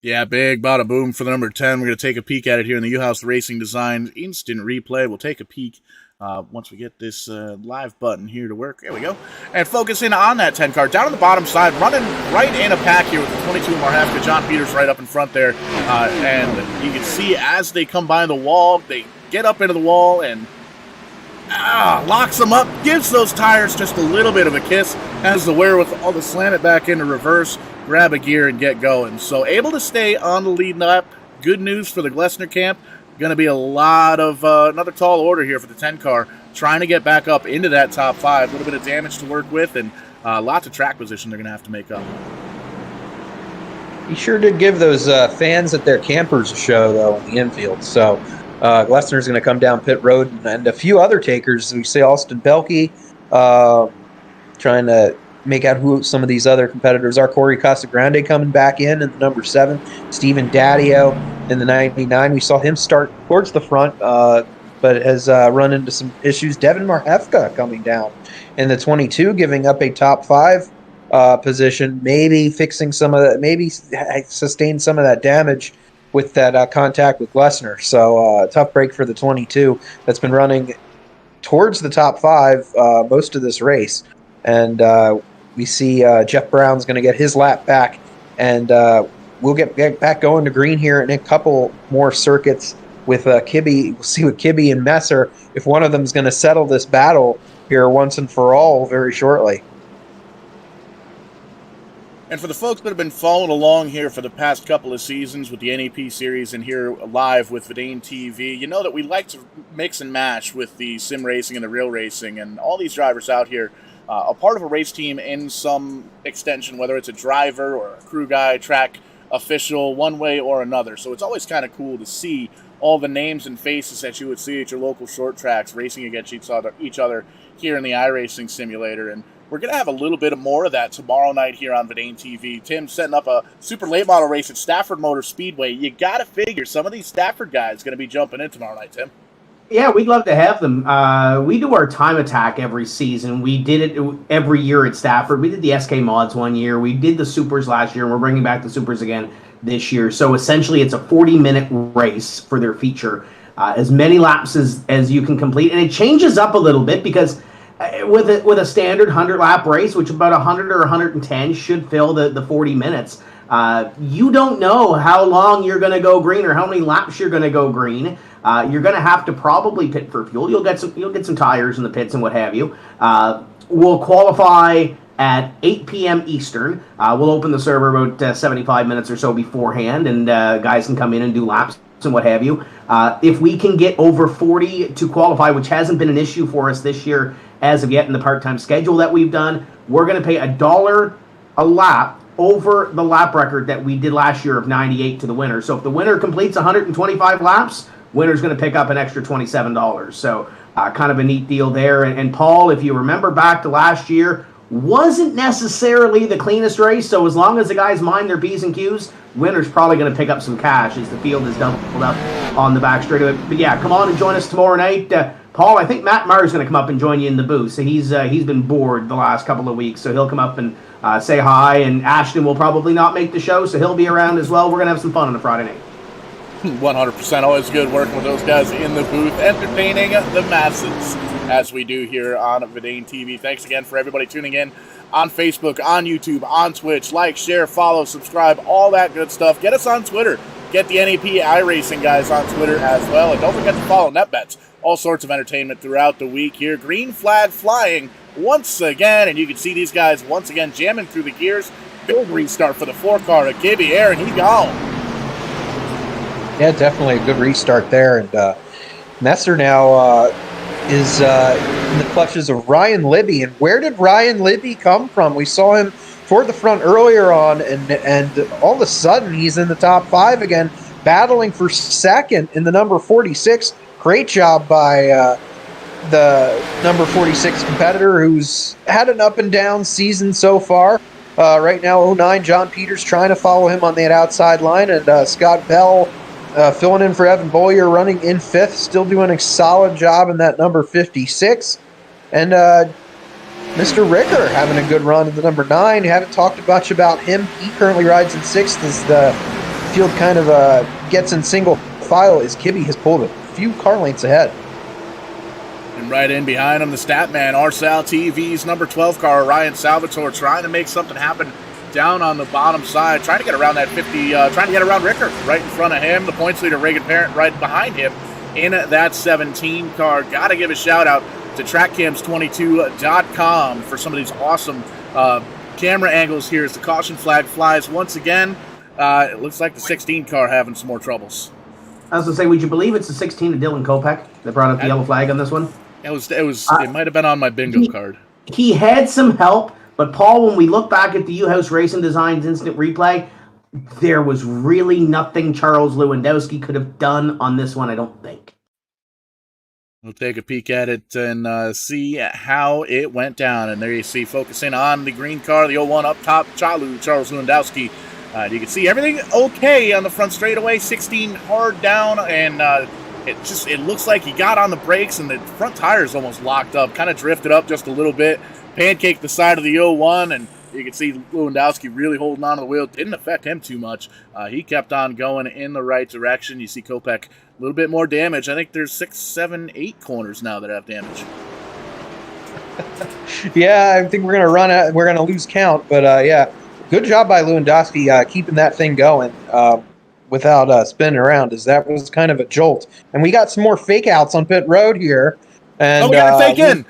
Speaker 2: Yeah, big bada boom for the number 10. We're going to take a peek at it here in the U-House Racing Design instant replay. We'll take a peek once we get this live button here to work. There we go. And focus in on that 10 car. Down on the bottom side, running right in a pack here with the 22 Marhefka. John Peters right up in front there. And you can see as they come by the wall, they get up into the wall and locks them up, gives those tires just a little bit of a kiss, has the wherewithal to slam it back into reverse, grab a gear, and get going. So able to stay on the lead lap. Good news for the Glessner camp. Going to be a lot of another tall order here for the 10 car, trying to get back up into that top 5. A little bit of damage to work with, and lots of track position they're going to have to make up.
Speaker 4: He sure did give those fans at their campers a show, though, in the infield. So Glessner's going to come down pit road, and a few other takers. We see Austin Belke trying to make out who some of these other competitors are. Corey Casagrande coming back in the number 7. Steven Daddio in the 99. We saw him start towards the front, but has run into some issues. Devin Marhefka coming down in the 22, giving up a top 5 position, maybe fixing some of that, maybe sustained some of that damage with that contact with Glessner. So tough break for the 22 that's been running towards the top 5 most of this race. And we see Jeff Brown's going to get his lap back, and we'll get back going to green here in a couple more circuits with Kibbe. We'll see with Kibbe and Messer if one of them is going to settle this battle here once and for all very shortly.
Speaker 2: And for the folks that have been following along here for the past couple of seasons with the NEP series and here live with Verdane TV, you know that we like to mix and match with the sim racing and the real racing, and all these drivers out here a part of a race team in some extension, whether it's a driver or a crew guy, track official, one way or another. So it's always kind of cool to see all the names and faces that you would see at your local short tracks racing against each other here in the iRacing simulator. And we're going to have a little bit more of that tomorrow night here on Verdane TV. Tim's setting up a super late model race at Stafford Motor Speedway. You got to figure some of these Stafford guys going to be jumping in tomorrow night, Tim.
Speaker 3: Yeah, we'd love to have them. We do our time attack every season. We did it every year at Stafford. We did the SK Mods one year. We did the Supers last year, and we're bringing back the Supers again this year. So essentially, it's a 40-minute race for their feature. As many laps as you can complete. And it changes up a little bit because with a standard 100-lap race, which about 100 or 110 should fill the 40 minutes, you don't know how long you're going to go green or how many laps you're going to go green. You're going to have to probably pit for fuel. You'll get some tires in the pits and what have you. We'll qualify at 8 p.m. Eastern. We'll open the server about 75 minutes or so beforehand, and guys can come in and do laps and what have you. If we can get over 40 to qualify, which hasn't been an issue for us this year as of yet in the part-time schedule that we've done, we're going to pay $1 a lap over the lap record that we did last year of 98 to the winner. So if the winner completes 125 laps, winner's going to pick up an extra $27. So kind of a neat deal there. And Paul, if you remember back to last year, wasn't necessarily the cleanest race. So as long as the guys mind their P's and Q's, winner's probably going to pick up some cash as the field is doubled up on the back straightaway. But yeah, come on and join us tomorrow night. Paul, I think Matt Maher's going to come up and join you in the booth. So he's been bored the last couple of weeks, so he'll come up and say hi. And Ashton will probably not make the show, so he'll be around as well. We're going to have some fun on a Friday night.
Speaker 2: 100%. Always good working with those guys in the booth, entertaining the masses as we do here on Verdane TV. Thanks again for everybody tuning in on Facebook, on YouTube, on Twitch. Like, share, follow, subscribe, all that good stuff. Get us on Twitter. Get the NEP iRacing guys on Twitter as well. And don't forget to follow NetBets. All sorts of entertainment throughout the week here. Green flag flying once again, and you can see these guys once again jamming through the gears. Big restart for the 4-car of Kibbe. Aaron, he gone.
Speaker 4: Yeah, definitely a good restart there. And Messer now is in the clutches of Ryan Libby. And where did Ryan Libby come from? We saw him toward the front earlier on, and all of a sudden he's in the top 5 again, battling for second in the number 46. Great job by the number 46 competitor who's had an up and down season so far. Right now, 09, John Peters trying to follow him on that outside line, and Scott Bell filling in for Evan Boyer, running in 5th, still doing a solid job in that number 56. And Mr. Ricker having a good run in the number 9. Haven't talked much about him. He currently rides in 6th as the field kind of gets in single file as Kibbe has pulled a few car lengths ahead.
Speaker 2: And right in behind him, the stat man, RSAL TV's number 12 car, Ryan Salvatore, trying to make something happen down on the bottom side, trying to get around that 50, trying to get around Ricker right in front of him. The points leader, Reagan Parent, right behind him in that 17 car. Got to give a shout out to TrackCams22.com for some of these awesome camera angles here as the caution flag flies once again. It looks like the 16 car having some more troubles.
Speaker 3: I was going to say, would you believe it's the 16 of Dylan Kopech that brought up the yellow flag on this one?
Speaker 2: It might have been on my bingo card.
Speaker 3: He had some help, but Paul, when we look back at the U-House Racing Designs instant replay, there was really nothing Charles Lewandowski could have done on this one, I don't think.
Speaker 2: We'll take a peek at it and see how it went down. And there you see, focusing on the green car, the 01 up top, Charles Lewandowski. You can see everything okay on the front straightaway, 16 hard down, and it looks like he got on the brakes and the front tires almost locked up, kind of drifted up just a little bit, pancaked the side of the 01, and you can see Lewandowski really holding on to the wheel. Didn't affect him too much. He kept on going in the right direction. You see Kopech a little bit more damage. I think there's 6, 7, 8 corners now that have damage.
Speaker 4: Yeah, I think we're gonna lose count, but yeah, good job by Lewandowski keeping that thing going without spinning around, as that was kind of a jolt. And we got some more fake outs on pit road here. And
Speaker 2: we got a fake in.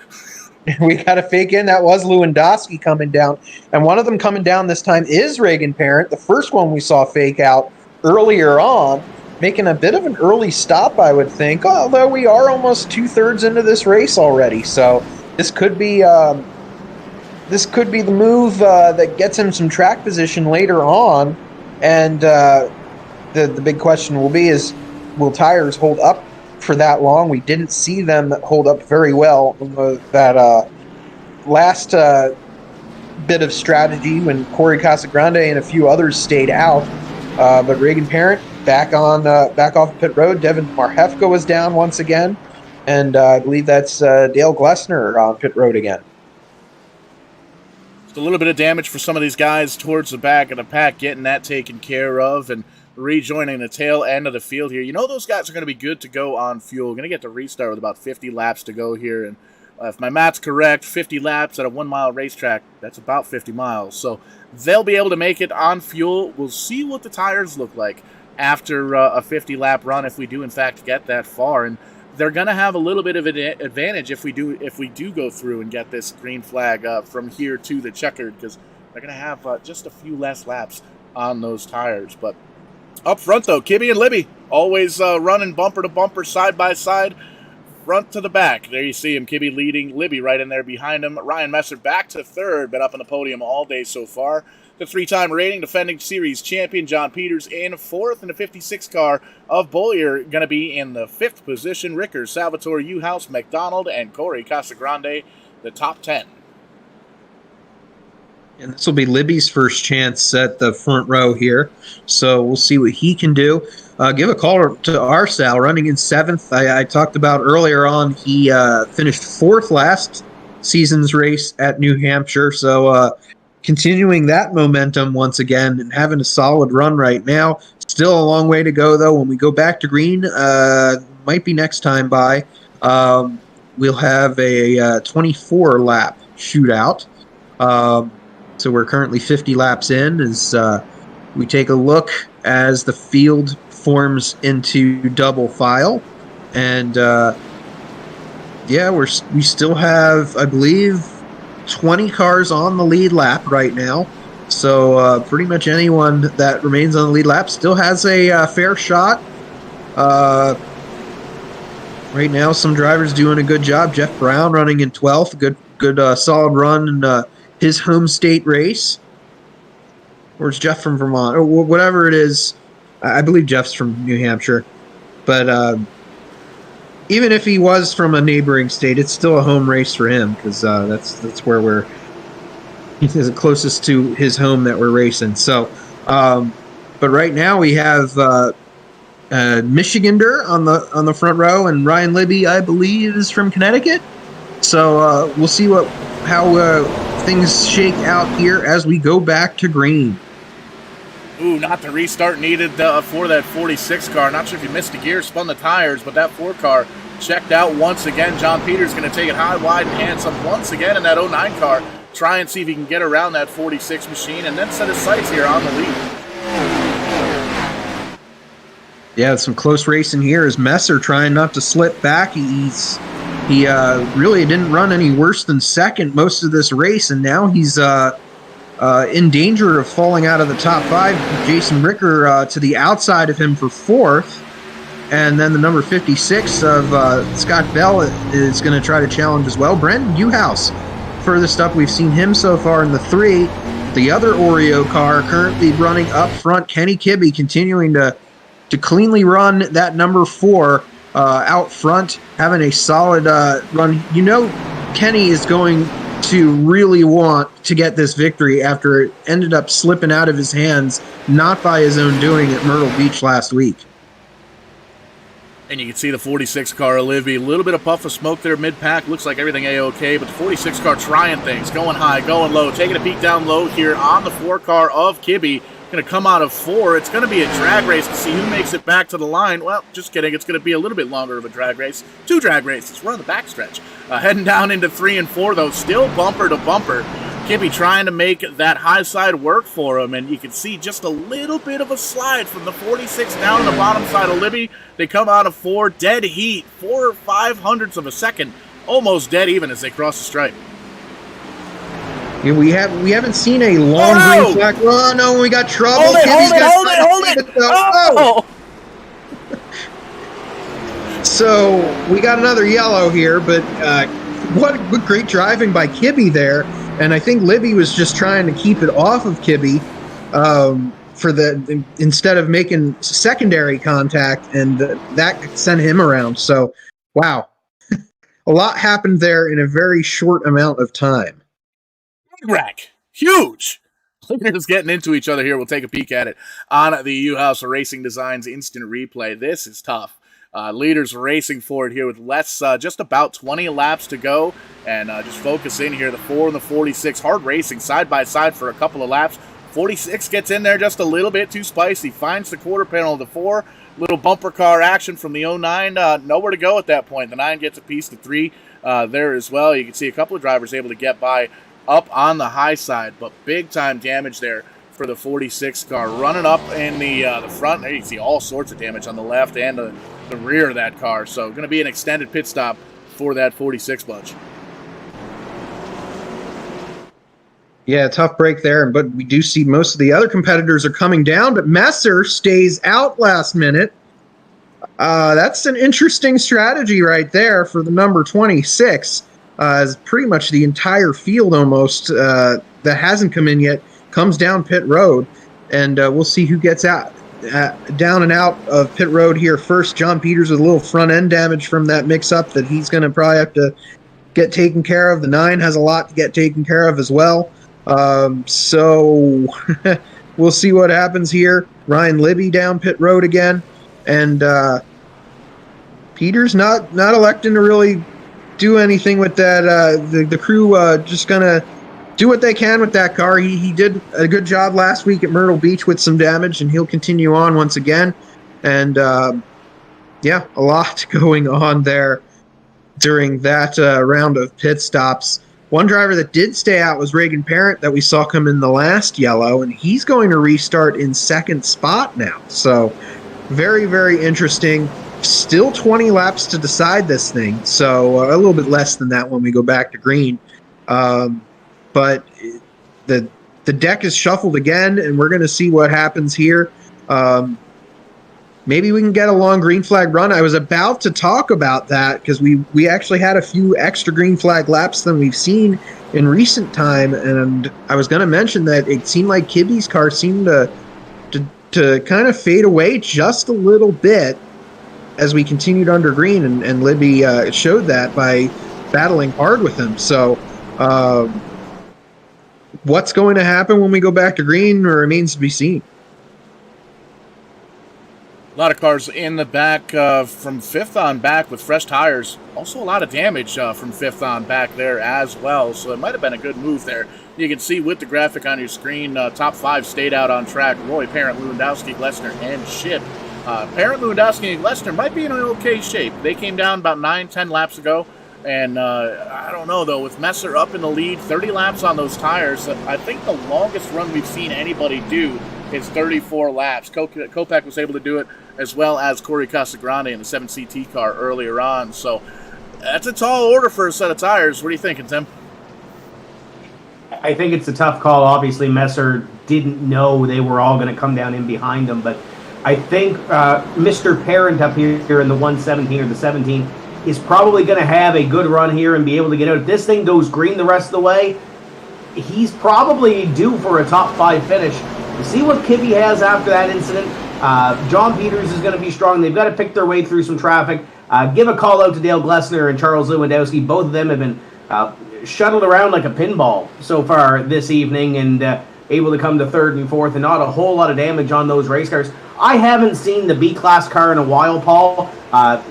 Speaker 4: We got a fake in. That was Lewandowski coming down. And one of them coming down this time is Reagan Parent. The first one we saw fake out earlier on, making a bit of an early stop, I would think, although we are almost 2/3 into this race already. So this could be the move that gets him some track position later on. And the big question will be is, will tires hold up for that long? We didn't see them hold up very well on that last bit of strategy when Corey Casagrande and a few others stayed out. But Reagan Parent back off pit road. Devin Marhefka was down once again, and I believe that's Dale Glessner on pit road again.
Speaker 2: Just a little bit of damage for some of these guys towards the back of the pack, getting that taken care of and rejoining the tail end of the field here. You know those guys are going to be good to go on fuel. Going to get to restart with about 50 laps to go here. And if my math's correct, 50 laps at a 1 mile racetrack, that's about 50 miles. So they'll be able to make it on fuel. We'll see what the tires look like after a 50 lap run if we do in fact get that far. And they're going to have a little bit of an advantage if we do go through and get this green flag from here to the checkered, because they're going to have just a few less laps on those tires. But up front, though, Kibby and Libby always running bumper to bumper, side by side, front to the back. There you see him, Kibby leading, Libby right in there behind him. Ryan Messer back to third, been up on the podium all day so far. The 3-time rating defending series champion John Peters in fourth, and the 56 car of Bollier going to be in the 5th position. Rickers, Salvatore, Uhouse, McDonald, and Corey Casagrande, the top 10.
Speaker 4: And this will be Libby's first chance at the front row here, so we'll see what he can do. Give a call to our Sal, running in 7th. I talked about earlier on, he finished 4th last season's race at New Hampshire, so continuing that momentum once again and having a solid run right now. Still a long way to go, though. When we go back to green, might be next time by, we'll have a 24-lap shootout. So we're currently 50 laps in as we take a look as the field forms into double file. And, yeah, we still have, I believe, 20 cars on the lead lap right now. So pretty much anyone that remains on the lead lap still has a fair shot. Right now, some drivers doing a good job. Jeff Brown running in 12th. Good solid run in his home state race. Or is Jeff from Vermont? Or whatever it is. I believe Jeff's from New Hampshire. But even if he was from a neighboring state, it's still a home race for him, because that's where he's the closest to his home that we're racing. So, but right now we have Michigander on the front row, and Ryan Libby, I believe, is from Connecticut. So we'll see how things shake out here as we go back to green.
Speaker 2: Ooh, not the restart needed for that 46 car. Not sure if you missed a gear, spun the tires, but that 4 car checked out once again. John Peters going to take it high, wide, and handsome once again in that 09 car. Try and see if he can get around that 46 machine and then set his sights here on the lead.
Speaker 4: Yeah, some close racing here as Messer trying not to slip back. He really didn't run any worse than second most of this race, and now he's in danger of falling out of the top 5. Jason Ricker to the outside of him for 4th. And then the number 56 of Scott Bell is going to try to challenge as well. Brendan Uhouse, furthest up we've seen him so far in the 3. the other Oreo car currently running up front. Kenny Kibbe continuing to cleanly run that number 4 out front, having a solid run. You know, Kenny is going to really want to get this victory after it ended up slipping out of his hands, not by his own doing at Myrtle Beach last week.
Speaker 2: And you can see the 46 car, Olivia, a little bit of puff of smoke there mid-pack. Looks like everything A-OK, but the 46 car trying things, going high, going low, taking a peek down low here on the 4 car of Kibbe. Going to come out of 4. It's going to be a drag race to see who makes it back to the line. Well, just kidding. It's going to be a little bit longer of a drag race. 2 drag races. We're on the backstretch. Heading down into 3 and 4, though, still bumper to bumper. Kibbe trying to make that high side work for him, and you can see just a little bit of a slide from the 46 down the bottom side of Libby. They come out of 4, dead heat, 4 or 500ths of a second, almost dead even as they cross the stripe.
Speaker 4: Yeah, we haven't seen a long green flag. Oh no, we got trouble.
Speaker 2: Hold it! Oh!
Speaker 4: So we got another yellow here, but what great driving by Kibbe there. And I think Libby was just trying to keep it off of Kibbe instead of making secondary contact, and that sent him around. So, wow. A lot happened there in a very short amount of time.
Speaker 2: Rack. Huge. Leaders getting into each other here. We'll take a peek at it on the U-House Racing Designs instant replay. This is tough. Leaders racing for it here with less, just about 20 laps to go. And just focus in here. The 4 and the 46. Hard racing side by side for a couple of laps. 46 gets in there just a little bit too spicy. Finds the quarter panel of the 4. Little bumper car action from the 09. Nowhere to go at that point. The 9 gets a piece. The 3 there as well. You can see a couple of drivers able to get by up on the high side. But big time damage there for the 46 car. Running up in the front. There you see all sorts of damage on the left and the rear of that car. So going to be an extended pit stop for that 46 bunch.
Speaker 4: Yeah, tough break there, but we do see most of the other competitors are coming down, but Messer stays out last minute. That's an interesting strategy right there for the number 26. As pretty much the entire field almost that hasn't come in yet comes down pit road, and we'll see who gets out down and out of pit road here first. John Peters with a little front end damage from that mix-up that he's going to probably have to get taken care of. The 9 has a lot to get taken care of as well. So we'll see what happens here. Ryan Libby down pit road again, and Peters not electing to really do anything with that. The crew just gonna do what they can with that car. He did a good job last week at Myrtle Beach with some damage, and he'll continue on once again. And yeah, a lot going on there during that round of pit stops. One driver that did stay out was Reagan Parent that we saw come in the last yellow, and he's going to restart in second spot now. So very, very interesting. Still 20 laps to decide this thing, so a little bit less than that when we go back to green. But the deck is shuffled again, and we're going to see what happens here. Maybe we can get a long green flag run. I was about to talk about that because we actually had a few extra green flag laps than we've seen in recent time, and I was going to mention that it seemed like Kibbe's car seemed to kind of fade away just a little bit as we continued under green, and Libby showed that by battling hard with him. So what's going to happen when we go back to green remains to be seen.
Speaker 2: A lot of cars in the back from 5th on back with fresh tires. Also a lot of damage from 5th on back there as well. So it might have been a good move there. You can see with the graphic on your screen, top 5 stayed out on track. Roy, Parent, Lewandowski, Glessner, and Ship. Parent, Lewandowski, and Glessner might be in an okay shape. They came down about 9-10 laps ago. And I don't know, though, with Messer up in the lead, 30 laps on those tires, I think the longest run we've seen anybody do is 34 laps. Kopak was able to do it, as well as Corey Casagrande in the 7CT car earlier on. So that's a tall order for a set of tires. What are you thinking, Tim?
Speaker 3: I think it's a tough call. Obviously, Messer didn't know they were all going to come down in behind him, but I think Mr. Parent up here in the 117 or the 17 is probably going to have a good run here and be able to get out. If this thing goes green the rest of the way, he's probably due for a top 5 finish. See what Kibbe has after that incident. John Peters is going to be strong. They've got to pick their way through some traffic. Give a call out to Dale Glessner and Charles Lewandowski. Both of them have been shuttled around like a pinball so far this evening, and able to come to third and fourth, and not a whole lot of damage on those race cars. I haven't seen the B-Class car in a while, Paul.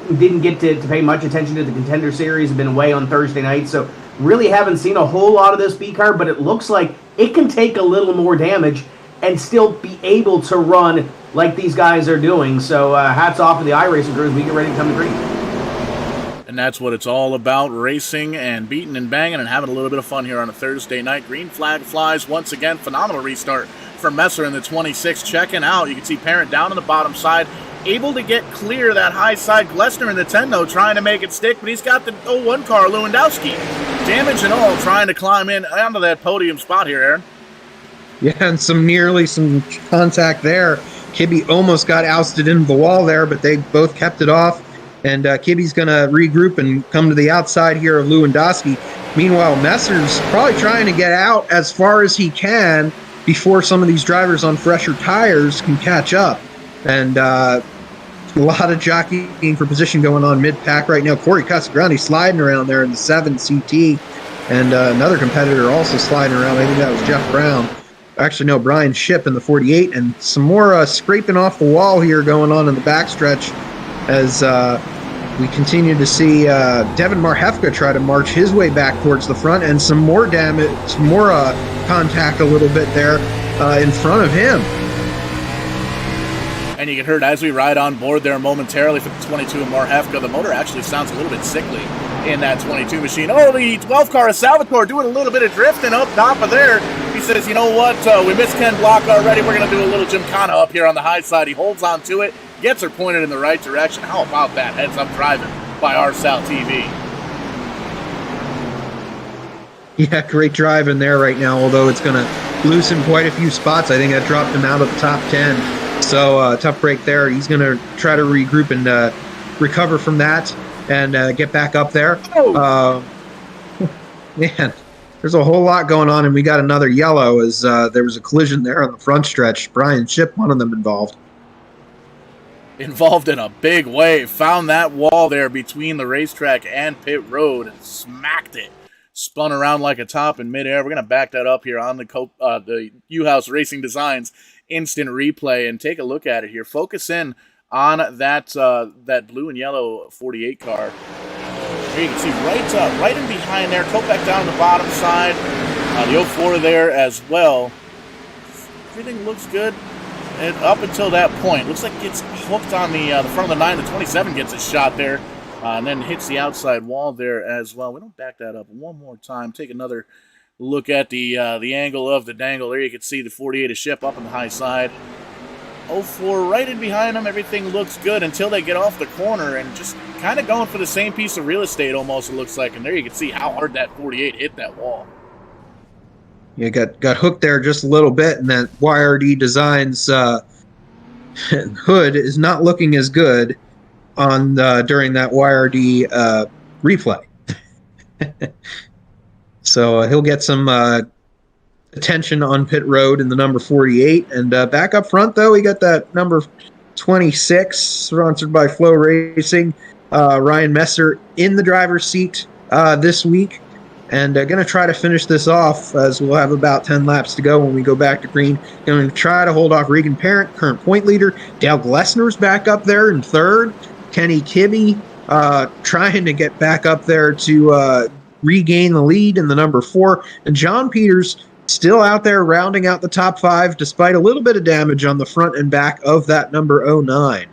Speaker 3: Didn't get to pay much attention to the Contender Series. I've been away on Thursday night, so really haven't seen a whole lot of this B car, but it looks like it can take a little more damage and still be able to run like these guys are doing. So hats off to the iRacing crews. We get ready to come to green.
Speaker 2: And that's what it's all about, racing and beating and banging and having a little bit of fun here on a Thursday night. Green flag flies once again. Phenomenal restart for Messer in the 26. Checking out. You can see Parent down on the bottom side, able to get clear that high side. Glessner in the 10, though, trying to make it stick, but he's got the 01 car, Lewandowski. Damage and all, trying to climb in onto that podium spot here, Aaron.
Speaker 4: Yeah, and some contact there. Kibbe almost got ousted into the wall there, but they both kept it off. And Kibbe's going to regroup and come to the outside here of Lewandowski. Meanwhile, Messer's probably trying to get out as far as he can before some of these drivers on fresher tires can catch up. And a lot of jockeying for position going on mid-pack right now. Corey Casagrande sliding around there in the 7 CT. And another competitor also sliding around. I think that was Jeff Brown. Actually, no, Brian Shipp in the 48. And some more scraping off the wall here going on in the backstretch as we continue to see Devin Marhefka try to march his way back towards the front, and some more damage, some more contact a little bit there in front of him.
Speaker 2: And you can hear it as we ride on board there momentarily for the 22 and Marhefka. The motor actually sounds a little bit sickly in that 22 machine. Oh, the 12 car is Salvatore doing a little bit of drifting up top of there. He says, you know what, we missed Ken Block already. We're going to do a little gymkhana up here on the high side. He holds on to it, gets her pointed in the right direction. How about that heads-up driving by RSal TV?
Speaker 4: Yeah, great drive in there right now, although it's going to loosen quite a few spots. I think that dropped him out of the top 10. So tough break there. He's going to try to regroup and recover from that and get back up there. Man, there's a whole lot going on, and we got another yellow as there was a collision there on the front stretch. Brian Shipp, one of them involved in a big way. Found that wall there between the racetrack and pit road and smacked it. Spun around like a top in midair. We're going to back that up here on the U-House Racing Designs instant replay and take a look at it here. Focus in on that blue and yellow 48 car. Here you can see right in behind there. Kopech down the bottom side. The 04 there as well. Everything looks good. And up until that point, looks like it gets hooked on the front of the 9. The 27 gets a shot there, and then hits the outside wall there as well. We don't back that up one more time. Take another look at the angle of the dangle. There you can see the 48 is Shipp up on the high side. 04 right in behind them. Everything looks good until they get off the corner and just kind of going for the same piece of real estate almost, it looks like. And there you can see how hard that 48 hit that wall. You got hooked there just a little bit, and that YRD Designs hood is not looking as good on during that YRD replay. So he'll get some attention on pit road in the number 48. And back up front, though, we got that number 26, sponsored by Flow Racing. Ryan Messer in the driver's seat this week. And going to try to finish this off as we'll have about 10 laps to go when we go back to green. Going to try to hold off Regan Parent, current point leader. Dale Glessner's back up there in third. Kenny Kibbe trying to get back up there to regain the lead in the number 4. And John Peters still out there rounding out the top 5 despite a little bit of damage on the front and back of that number 09.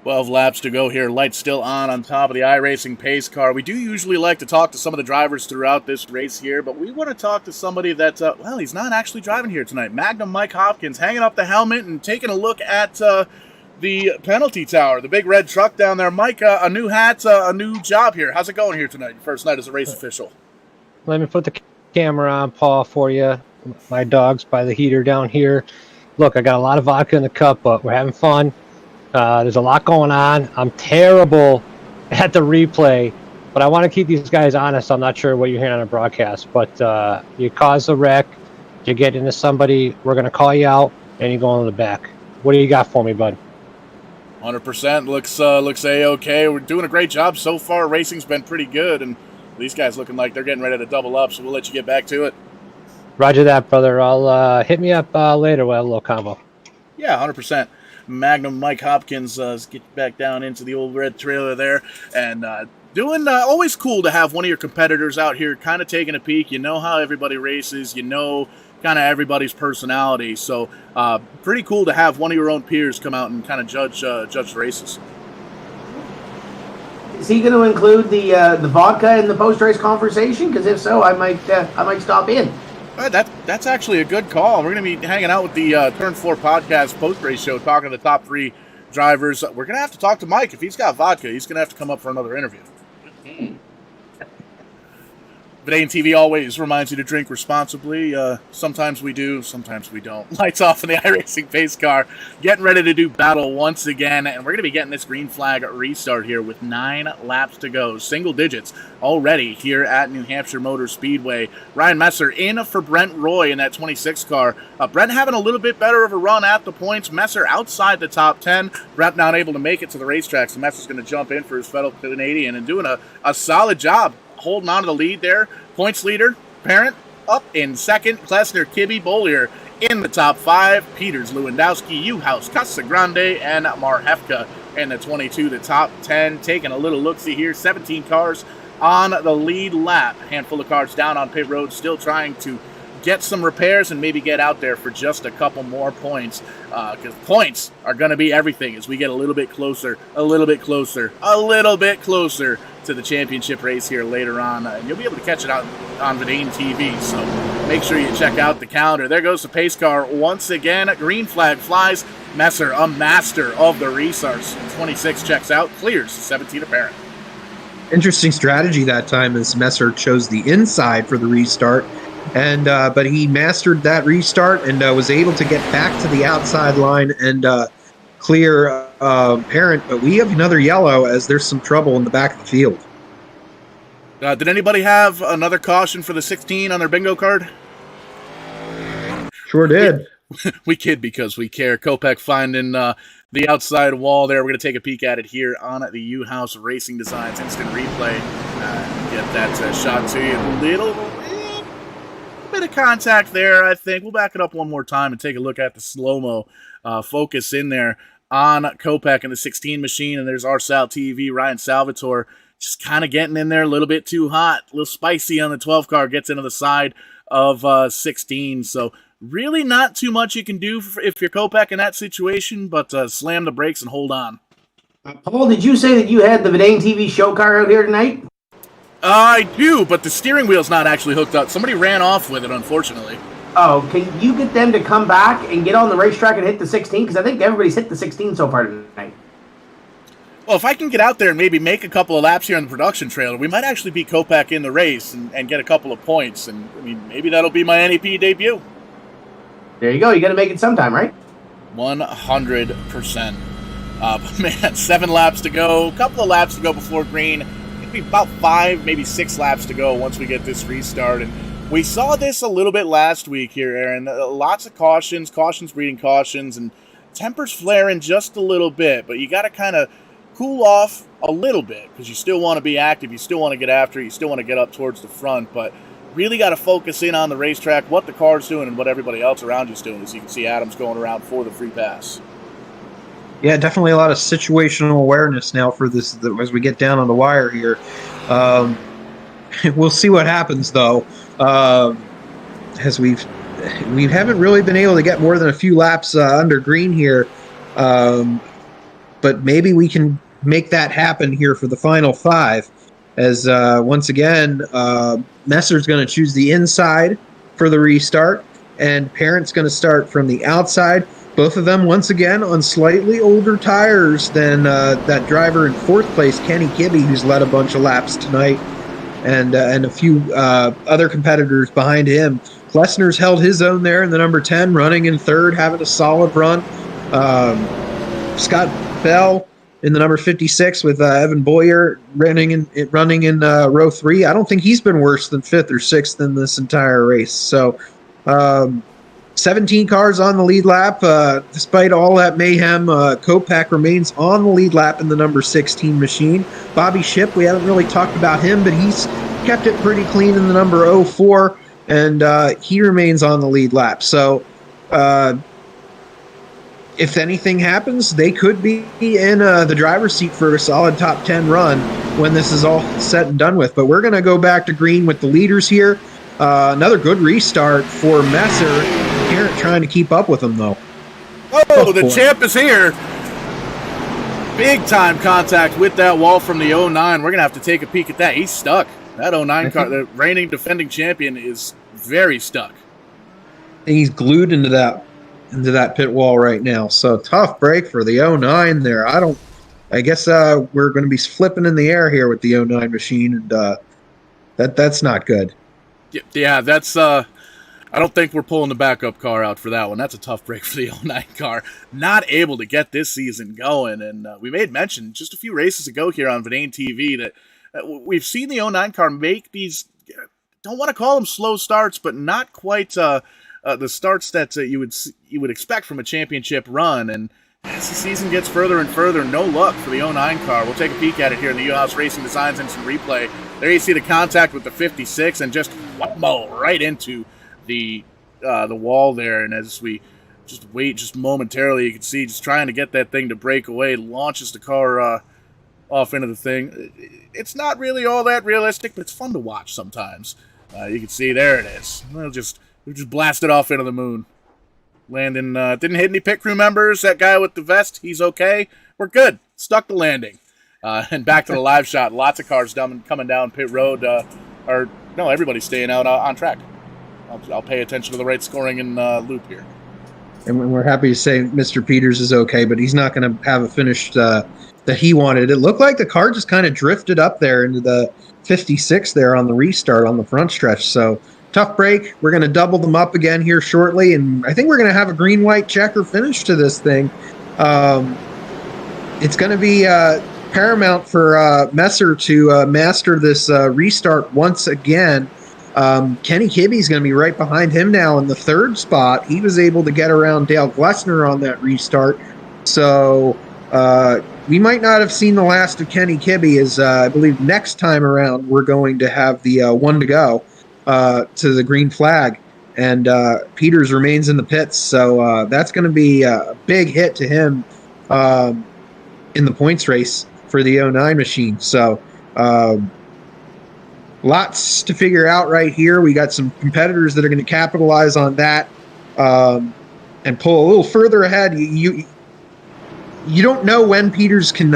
Speaker 2: 12 laps to go here. Lights still on top of the iRacing pace car. We do usually like to talk to some of the drivers throughout this race here, but we want to talk to somebody that, well, he's not actually driving here tonight. Magnum Mike Hopkins hanging up the helmet and taking a look at the penalty tower, the big red truck down there. Mike, a new hat, a new job here. How's it going here tonight, your first night as a race official?
Speaker 1: Let me put the camera on, Paul, for you. My dog's by the heater down here. Look, I got a lot of vodka in the cup, but we're having fun. There's a lot going on. I'm terrible at the replay But I want to keep these guys honest. I'm not sure what you're hearing on a broadcast, but you cause a wreck, you get into somebody, we're going to call you out, and you go on the back. What do you got for me, bud?
Speaker 2: 100% looks A-okay. We're doing a great job so far. Racing's been pretty good, and these guys looking like they're getting ready to double up, so we'll let you get back to it.
Speaker 1: Roger that, brother. I'll hit me up later with a little combo.
Speaker 2: Yeah, 100%. Magnum Mike Hopkins, get back down into the old red trailer there, and doing always cool to have one of your competitors out here kind of taking a peek. You know how everybody races, you know kind of everybody's personality, so pretty cool to have one of your own peers come out and kind of judge the races.
Speaker 3: Is he going to include the vodka in the post-race conversation? Because if so, I might stop in.
Speaker 2: That's actually a good call. We're going to be hanging out with the Turn 4 podcast post-race show, talking to the top 3 drivers. We're going to have to talk to Mike. If he's got vodka, he's going to have to come up for another interview. Vidane TV always reminds you to drink responsibly. Sometimes we do, sometimes we don't. Lights off in the iRacing pace car. Getting ready to do battle once again, and we're going to be getting this green flag restart here with 9 laps to go. Single digits already here at New Hampshire Motor Speedway. Ryan Messer in for Brent Roy in that 26 car. Brent having a little bit better of a run at the points. Messer outside the top 10. Brent not able to make it to the racetrack, so Messer's going to jump in for his fellow Canadian and doing a solid job holding on to the lead there. Points leader, Parent, up in second. Klesner, Kibbe, Bollier in the top 5. Peters, Lewandowski, Uhouse, Casagrande, and Marhefka in the 22, the top 10. Taking a little look-see here. 17 cars on the lead lap. Handful of cars down on pit road, still trying to get some repairs and maybe get out there for just a couple more points, because points are going to be everything as we get a little bit closer to the championship race here later on. You'll be able to catch it on Vidane TV, so make sure you check out the calendar. There goes the pace car once again. Green flag flies. Messer, a master of the restarts. 26 checks out, clears 17 apparent.
Speaker 4: Interesting strategy that time as Messer chose the inside for the restart. And but he mastered that restart and was able to get back to the outside line and clear Parent. But we have another yellow as there's some trouble in the back of the field.
Speaker 2: Did anybody have another caution for the 16 on their bingo card?
Speaker 4: Sure did.
Speaker 2: We kid because we care. Kopech finding the outside wall there. We're going to take a peek at it here on the U-House Racing Designs instant replay. Get that shot to you. Little bit of contact there, I think. We'll back it up one more time and take a look at the slow-mo focus in there on Kopech and the 16 machine. And there's RSal TV, Ryan Salvatore, just kind of getting in there a little bit too hot, a little spicy on the 12 car, gets into the side of 16. So really not too much you can do if you're Kopech in that situation, but slam the brakes and hold on.
Speaker 3: Paul, did you say that you had the Vidane TV show car out here tonight?
Speaker 2: I do, but the steering wheel's not actually hooked up. Somebody ran off with it, unfortunately.
Speaker 3: Oh, can you get them to come back and get on the racetrack and hit the 16? Because I think everybody's hit the 16 so far tonight.
Speaker 2: Well, if I can get out there and maybe make a couple of laps here on the production trailer, we might actually beat Kopech in the race and get a couple of points. And, I mean, maybe that'll be my NEP debut.
Speaker 3: There you go. You got to make it sometime, right?
Speaker 2: 100%. But man, 7 laps to go. A couple of laps to go before green. Be about 5, maybe 6 laps to go once we get this restart. And we saw this a little bit last week here, Aaron. Lots of cautions breeding cautions, and tempers flaring just a little bit. But you got to kind of cool off a little bit because you still want to be active. You still want to get after it. You still want to get up towards the front. But really got to focus in on the racetrack, what the car's doing, and what everybody else around you is doing. As you can see, Adams going around for the free pass.
Speaker 4: Yeah, definitely a lot of situational awareness now for this as we get down on the wire here. We'll see what happens though, as we haven't really been able to get more than a few laps under green here, but maybe we can make that happen here for the final 5. As once again, Messer's going to choose the inside for the restart, and Parent's going to start from the outside. Both of them, once again, on slightly older tires than that driver in 4th place, Kenny Kibbe, who's led a bunch of laps tonight, and a few other competitors behind him. Klesner's held his own there in the number 10, running in 3rd, having a solid run. Scott Bell in the number 56 with Evan Boyer running in row 3. I don't think he's been worse than 5th or 6th in this entire race. So 17 cars on the lead lap. Despite all that mayhem, Kopak remains on the lead lap in the number 16 machine. Bobby Shipp, we haven't really talked about him, but he's kept it pretty clean in the number 04, and he remains on the lead lap. So if anything happens, they could be in the driver's seat for a solid top 10 run when this is all said and done with. But we're going to go back to green with the leaders here. Another good restart for Messer. Garrett trying to keep up with him, though.
Speaker 2: Oh, the champ is here. Big time contact with that wall from the 09. We're going to have to take a peek at that. He's stuck. That 09 car, the reigning defending champion, is very stuck.
Speaker 4: He's glued into that pit wall right now. So tough break for the 09 there. I guess we're going to be flipping in the air here with the 09 machine, and that's not good.
Speaker 2: Yeah, that's I don't think we're pulling the backup car out for that one. That's a tough break for the 09 car. Not able to get this season going, and we made mention just a few races ago here on Verdane TV that we've seen the 09 car make these, don't want to call them slow starts, but not quite the starts that you would expect from a championship run. And as the season gets further and further, no luck for the 09 car. We'll take a peek at it here in the U-House Racing Designs Instant Replay. There you see the contact with the 56 and just whammo right into the wall there. And as we just wait just momentarily, you can see just trying to get that thing to break away, launches the car off into the thing. It's not really all that realistic, but it's fun to watch sometimes. You can see there it is. We just blasted off into the moon. Landon didn't hit any pit crew members. That guy with the vest, he's okay. We're good. Stuck the landing. And back to the live shot. Lots of cars coming down pit road. Everybody's staying out on track. I'll pay attention to the right scoring and loop here.
Speaker 4: And we're happy to say Mr. Peters is okay, but he's not going to have a finish that he wanted. It looked like the car just kind of drifted up there into the 56 there on the restart on the front stretch. So tough break. We're going to double them up again here shortly, and I think we're going to have a green-white checker finish to this thing. It's going to be paramount for Messer to master this restart once again. Kenny Kibbe's going to be right behind him now in the 3rd spot. He was able to get around Dale Glessner on that restart. So we might not have seen the last of Kenny Kibbe, as I believe next time around we're going to have the one to go to the green flag. And Peters remains in the pits. So that's going to be a big hit to him in the points race for the 09 machine. So lots to figure out right here. We got some competitors that are going to capitalize on that and pull a little further ahead. You don't know when Peters can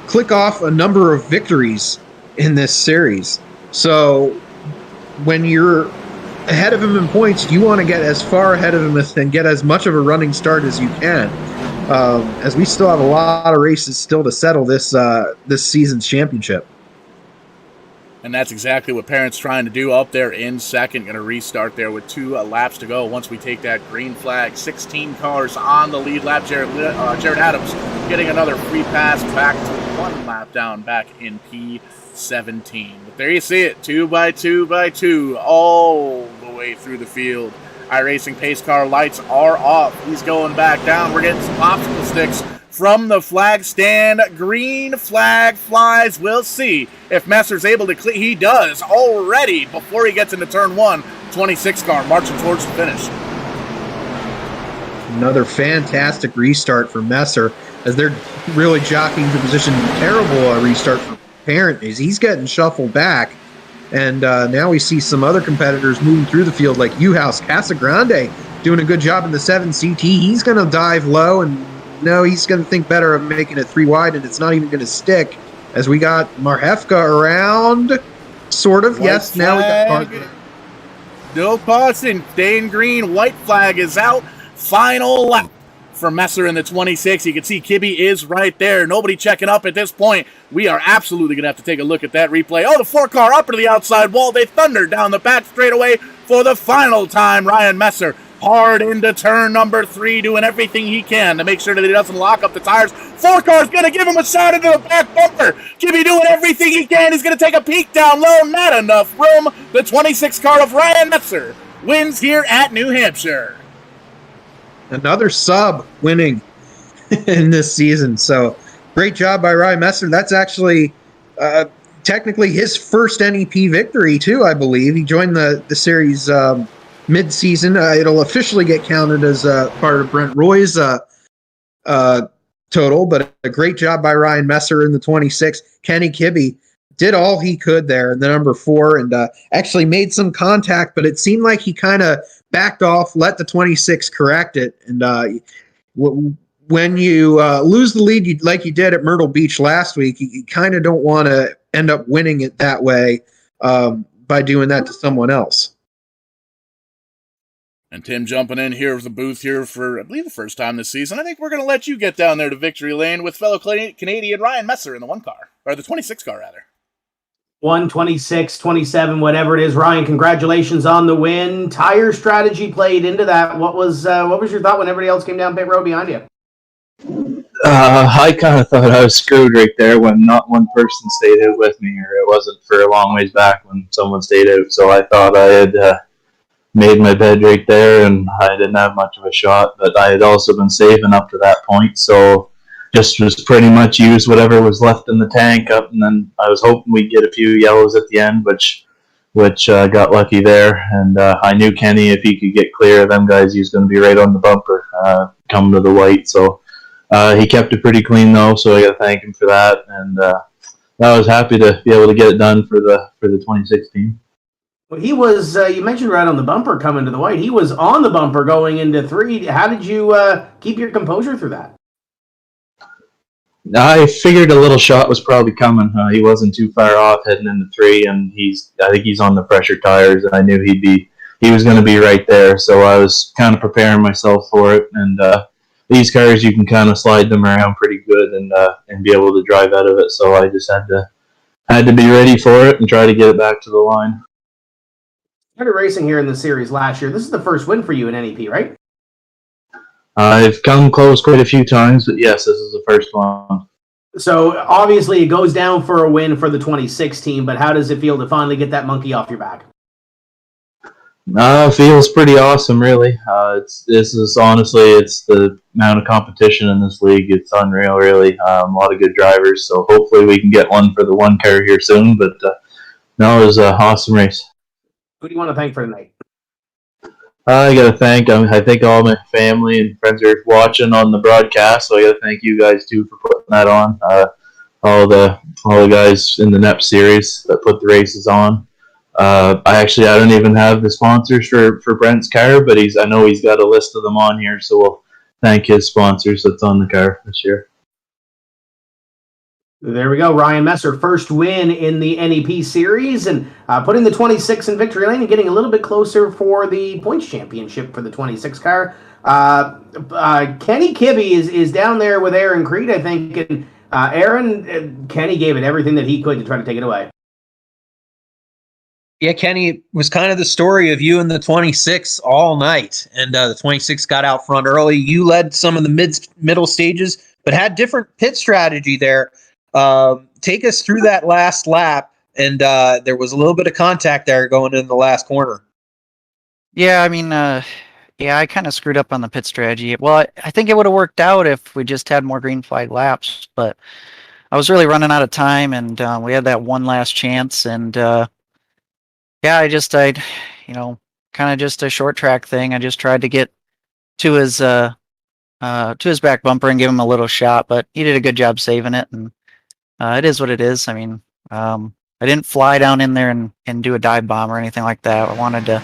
Speaker 4: click off a number of victories in this series. So when you're ahead of him in points, you want to get as far ahead of him and get as much of a running start as you can. As we still have a lot of races still to settle this season's championship.
Speaker 2: And that's exactly what Parent's trying to do up there in second. Going to restart there with 2 laps to go once we take that green flag. 16 cars on the lead lap. Jared Adams getting another free pass back to 1 lap down back in P17. But there you see it, 2 by 2 by 2 all the way through the field. iRacing pace car lights are off. He's going back down. We're getting some popsicle sticks from the flag stand. Green flag flies. We'll see if Messer's able to clear. He does already before he gets into turn 1. 26 car marching towards the finish.
Speaker 4: Another fantastic restart for Messer as they're really jockeying for position. Terrible restart for Parent is he's getting shuffled back. And now we see some other competitors moving through the field like U-House. Casagrande doing a good job in the 7 CT. He's going to dive low, and no, he's going to think better of making it 3 wide, and it's not even going to stick as we got Marhefka around, sort of.
Speaker 2: White
Speaker 4: yes,
Speaker 2: flag.
Speaker 4: Now we got Parker.
Speaker 2: No caution. Staying green. White flag is out. Final lap for Messer in the 26. You can see Kibbe is right there. Nobody checking up at this point. We are absolutely going to have to take a look at that replay. Oh, the 4 car up to the outside wall. They thundered down the back straightaway for the final time. Ryan Messer hard into turn number 3, doing everything he can to make sure that he doesn't lock up the tires. 4 car's going to give him a shot into the back bumper. Jimmy doing everything he can. He's going to take a peek down low. Not enough room. The 26 car of Ryan Metzer wins here at New Hampshire.
Speaker 4: Another sub winning in this season. So great job by Ryan Messer. That's actually technically his first NEP victory too, I believe. He joined the series mid-season. It'll officially get counted as part of Brent Roy's total, but a great job by Ryan Messer in the 26. Kenny Kibbe did all he could there in the number 4 and actually made some contact, but it seemed like he kind of backed off, let the 26 correct it. And when you lose the lead like you did at Myrtle Beach last week, you kind of don't want to end up winning it that way by doing that to someone else.
Speaker 2: And Tim jumping in here with the booth here for, I believe, the first time this season. I think we're going to let you get down there to victory lane with fellow Canadian Ryan Messer in the 1 car, or the 26 car, rather.
Speaker 3: 126, 27, whatever it is. Ryan, congratulations on the win. Tire strategy played into that. What was your thought when everybody else came down pit road behind you?
Speaker 5: I kind of thought I was screwed right there when not one person stayed out with me, or it wasn't for a long ways back when someone stayed out. So I thought I had made my bed right there, and I didn't have much of a shot. But I had also been saving up to that point, so just was pretty much used whatever was left in the tank up, and then I was hoping we'd get a few yellows at the end, which got lucky there. And I knew Kenny, if he could get clear of them guys, he was going to be right on the bumper coming to the white. So he kept it pretty clean though, so I got to thank him for that. And I was happy to be able to get it done for the 2016.
Speaker 3: Well, he was, you mentioned right on the bumper coming to the white. He was on the bumper going into 3. How did you keep your composure through that?
Speaker 5: I figured a little shot was probably coming. He wasn't too far off heading into 3, and I think he's on the pressure tires, and I knew he was going to be right there. So I was kind of preparing myself for it. And these cars, you can kind of slide them around pretty good and be able to drive out of it. So I just had to be ready for it and try to get it back to the line.
Speaker 3: Started racing here in the series last year. This is the first win for you in NEP, right?
Speaker 5: I've come close quite a few times, but yes, this is the first one.
Speaker 3: So obviously it goes down for a win for the 2016, but how does it feel to finally get that monkey off your back?
Speaker 5: It feels pretty awesome, really. This is honestly, it's the amount of competition in this league. It's unreal, really. A lot of good drivers, so hopefully we can get one for the 1 car here soon. But no, it was an awesome race.
Speaker 3: Who do you want to thank for tonight?
Speaker 5: I got to thank, I think all my family and friends are watching on the broadcast, so I got to thank you guys too for putting that on. All the guys in the NEP series that put the races on. I don't even have the sponsors for Brent's car, but I know he's got a list of them on here, so we'll thank his sponsors that's on the car this year.
Speaker 3: There we go. Ryan Messer, first win in the NEP series, and putting the 26 in victory lane and getting a little bit closer for the points championship for the 26 car. Kenny Kibbe is down there with Aaron Creed, I think, and Kenny gave it everything that he could to try to take it away.
Speaker 4: Yeah, Kenny, was kind of the story of you and the 26 all night, and the 26 got out front early. You led some of the middle stages, but had different pit strategy there. Take us through that last lap, and there was a little bit of contact there going in the last corner.
Speaker 6: Yeah, I mean, I kind of screwed up on the pit strategy. Well, I think it would have worked out if we just had more green flag laps, but I was really running out of time, and we had that one last chance, and I kind of just a short track thing. I just tried to get to his back bumper and give him a little shot, but he did a good job saving it, and it is what it is. I mean, I didn't fly down in there and do a dive bomb or anything like that. I wanted to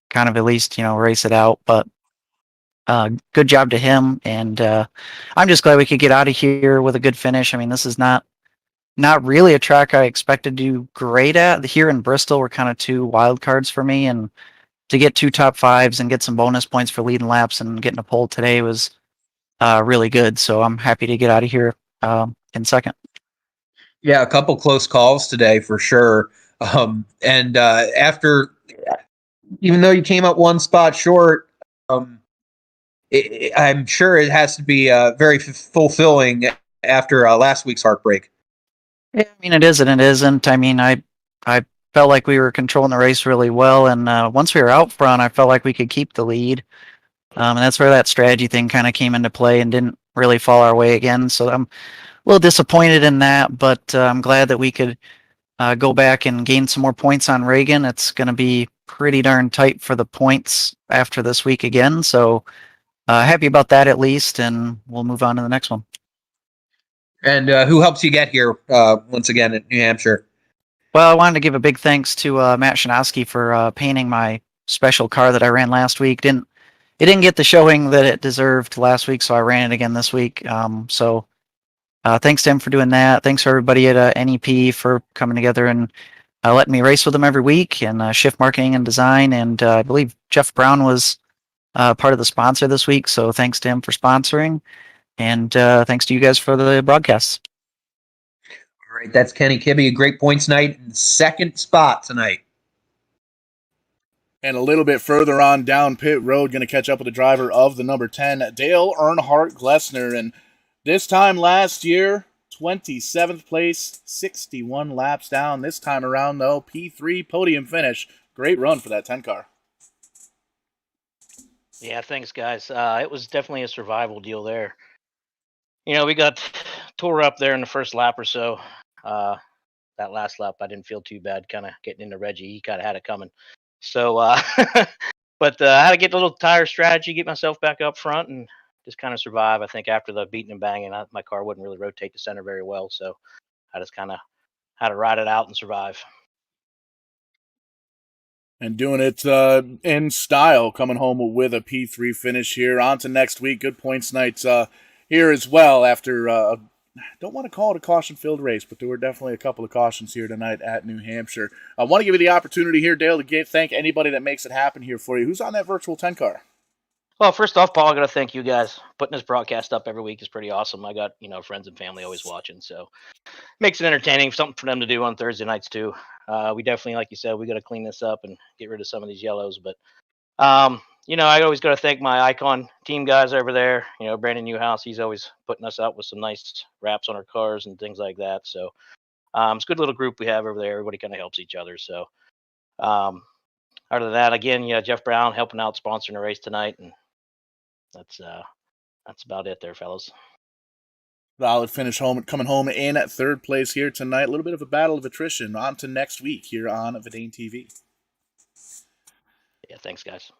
Speaker 6: kind of at least, race it out, but good job to him. And I'm just glad we could get out of here with a good finish. I mean, this is not really a track I expected to do great at. Here in Bristol were kind of 2 wild cards for me, and to get 2 top 5s and get some bonus points for leading laps and getting a pole today was really good. So I'm happy to get out of here in second.
Speaker 4: Yeah, a couple close calls today for sure. And after, even though you came up 1 spot short, I'm sure it has to be very fulfilling after last week's heartbreak.
Speaker 6: Yeah, I mean, it is and it isn't. I mean, I felt like we were controlling the race really well, and once we were out front, I felt like we could keep the lead. And that's where that strategy thing kind of came into play and didn't really fall our way again. So I'm a little disappointed in that, but I'm glad that we could go back and gain some more points on Reagan. It's going to be pretty darn tight for the points after this week again. So happy about that at least, and we'll move on to the next one.
Speaker 4: And who helps you get here once again at New Hampshire?
Speaker 6: Well, I wanted to give a big thanks to Matt Shanowski for painting my special car that I ran last week. It didn't get the showing that it deserved last week, so I ran it again this week. So thanks to him for doing that. Thanks for everybody at NEP for coming together and letting me race with them every week, and Shift Marketing and Design. And I believe Jeff Brown was part of the sponsor this week, so thanks to him for sponsoring. And thanks to you guys for the broadcasts.
Speaker 4: All right, that's Kenny Kibbe, a great points night and second spot tonight.
Speaker 2: And a little bit further on down pit road, going to catch up with the driver of the number 10, Dale Earnhardt Glessner. And this time last year, 27th place, 61 laps down. This time around, though, P3 podium finish. Great run for that 10 car.
Speaker 7: Yeah, thanks, guys. It was definitely a survival deal there. You know, we got tore up there in the first lap or so. That last lap, I didn't feel too bad kind of getting into Reggie. He kind of had it coming. So, but I had to get a little tire strategy, get myself back up front, and just kind of survive. I think after the beating and banging, my car wouldn't really rotate the center very well. So I just kind of had to ride it out and survive.
Speaker 2: And doing it in style, coming home with a P3 finish here. On to next week. Good points nights here as well after I don't want to call it a caution-filled race, but there were definitely a couple of cautions here tonight at New Hampshire. I want to give you the opportunity here, Dale, to thank anybody that makes it happen here for you. Who's on that virtual 10 car?
Speaker 7: Well, first off, Paul, I got to thank you guys. Putting this broadcast up every week is pretty awesome. I got, friends and family always watching, so makes it entertaining, something for them to do on Thursday nights too. We definitely, like you said, we got to clean this up and get rid of some of these yellows. But, I always got to thank my Icon team guys over there. Brandon Newhouse, he's always putting us out with some nice wraps on our cars and things like that. So it's a good little group we have over there. Everybody kind of helps each other. So other than that, again, Jeff Brown helping out, sponsoring the race tonight. And that's about it there, fellas.
Speaker 2: Solid finish home, coming home in at third place here tonight. A little bit of a battle of attrition. On to next week here on Vidane TV.
Speaker 7: Yeah, thanks, guys.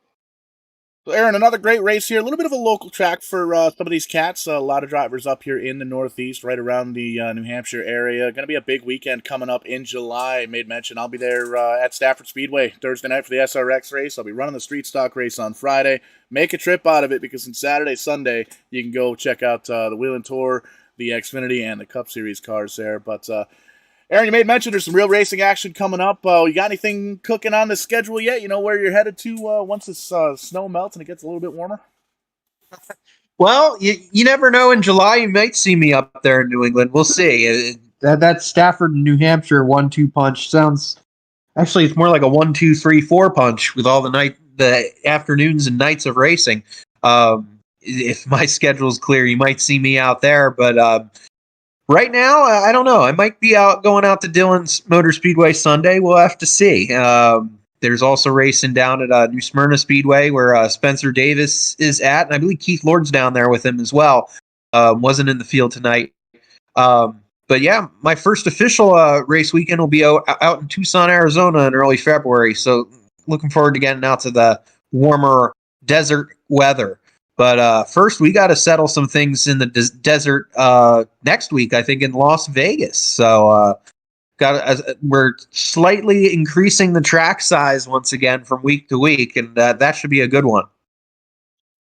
Speaker 2: So, Aaron, another great race here. A little bit of a local track for some of these cats. A lot of drivers up here in the Northeast, right around the New Hampshire area. Going to be a big weekend coming up in July. Made mention I'll be there at Stafford Speedway Thursday night for the SRX race. I'll be running the street stock race on Friday. Make a trip out of it because on Saturday, Sunday, you can go check out the Wheel & Tour, the Xfinity, and the Cup Series cars there. But Aaron, you made mention there's some real racing action coming up. You got anything cooking on the schedule yet? You know where you're headed to once this snow melts and it gets a little bit warmer?
Speaker 4: Well, you never know. In July, you might see me up there in New England. We'll see. That Stafford, New Hampshire 1-2 punch sounds. Actually, it's more like a 1-2-3-4 punch with all the afternoons and nights of racing. If my schedule's clear, you might see me out there. But right now, I don't know. I might be going out to Dillon's Motor Speedway Sunday. We'll have to see. There's also racing down at New Smyrna Speedway where Spencer Davis is at, and I believe Keith Lord's down there with him as well. Wasn't in the field tonight. But yeah, my first official race weekend will be out in Tucson, Arizona in early February. So looking forward to getting out to the warmer desert weather. But first, we got to settle some things in the desert next week, I think, in Las Vegas. So we're slightly increasing the track size once again from week to week, and that should be a good one.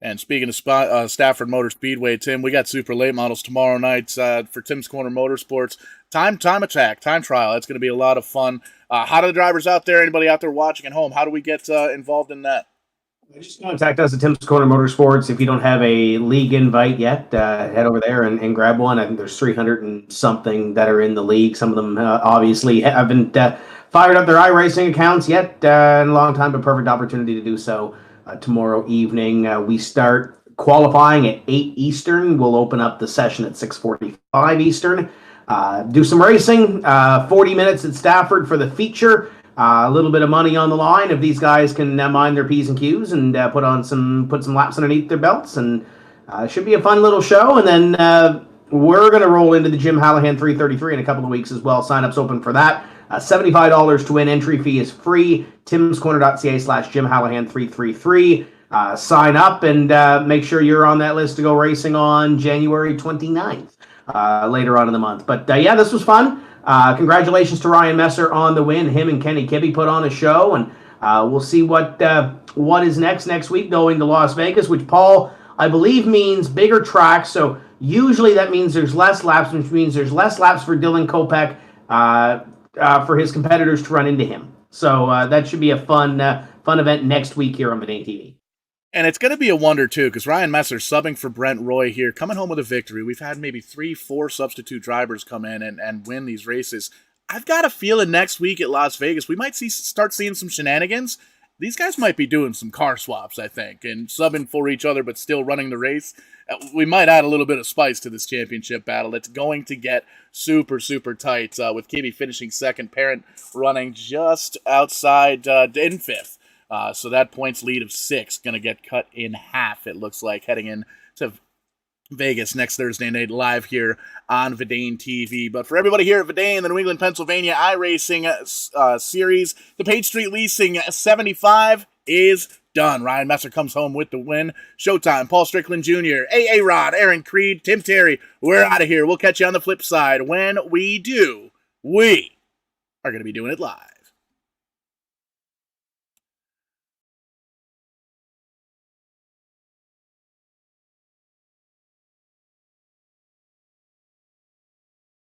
Speaker 2: And speaking of Stafford Motor Speedway, Tim, we got super late models tomorrow night for Tim's Corner Motorsports. Time attack, time trial. That's going to be a lot of fun. How do the drivers out there, anybody out there watching at home, how do we get involved in that?
Speaker 3: Just contact us at Tim's Corner Motorsports. If you don't have a league invite yet, head over there and grab one. I think there's 300 and something that are in the league. Some of them obviously haven't fired up their iRacing accounts yet in a long time, but perfect opportunity to do so. tomorrow evening. We start qualifying at 8 Eastern. We'll open up the session at 6:45 Eastern. Do some racing, 40 minutes at Stafford for the feature. A little bit of money on the line if these guys can mind their P's and Q's and put some laps underneath their belts. And it should be a fun little show. And then we're going to roll into the Jim Hallahan 333 in a couple of weeks as well. Sign-ups open for that. $75 to win. Entry fee is free. timscorner.ca/Jim Hallahan 333. Sign up and make sure you're on that list to go racing on January 29th later on in the month. But yeah, this was fun. Congratulations to Ryan Messer on the win. Him and Kenny Kibbe put on a show, and we'll see what is next week going to Las Vegas, which, Paul, I believe means bigger tracks. So usually that means there's less laps, which means there's less laps for Dylan Kopech for his competitors to run into him. So that should be a fun event next week here on Verdane TV.
Speaker 2: And it's going to be a wonder, too, because Ryan Messer subbing for Brent Roy here, coming home with a victory. We've had maybe 3-4 substitute drivers come in and win these races. I've got a feeling next week at Las Vegas, we might start seeing some shenanigans. These guys might be doing some car swaps, I think, and subbing for each other but still running the race. We might add a little bit of spice to this championship battle. It's going to get super, super tight, with Kibbe finishing second, Parent running just outside in fifth. So that points lead of 6 going to get cut in half, it looks like, heading into Vegas next Thursday night live here on Verdane TV. But for everybody here at Verdane, the New England, Pennsylvania iRacing series, the Page Street Leasing 75 is done. Ryan Messer comes home with the win. Showtime, Paul Strickland Jr., A.A. Rod, Aaron Creed, Tim Terry. We're out of here. We'll catch you on the flip side. When we do, we are going to be doing it live.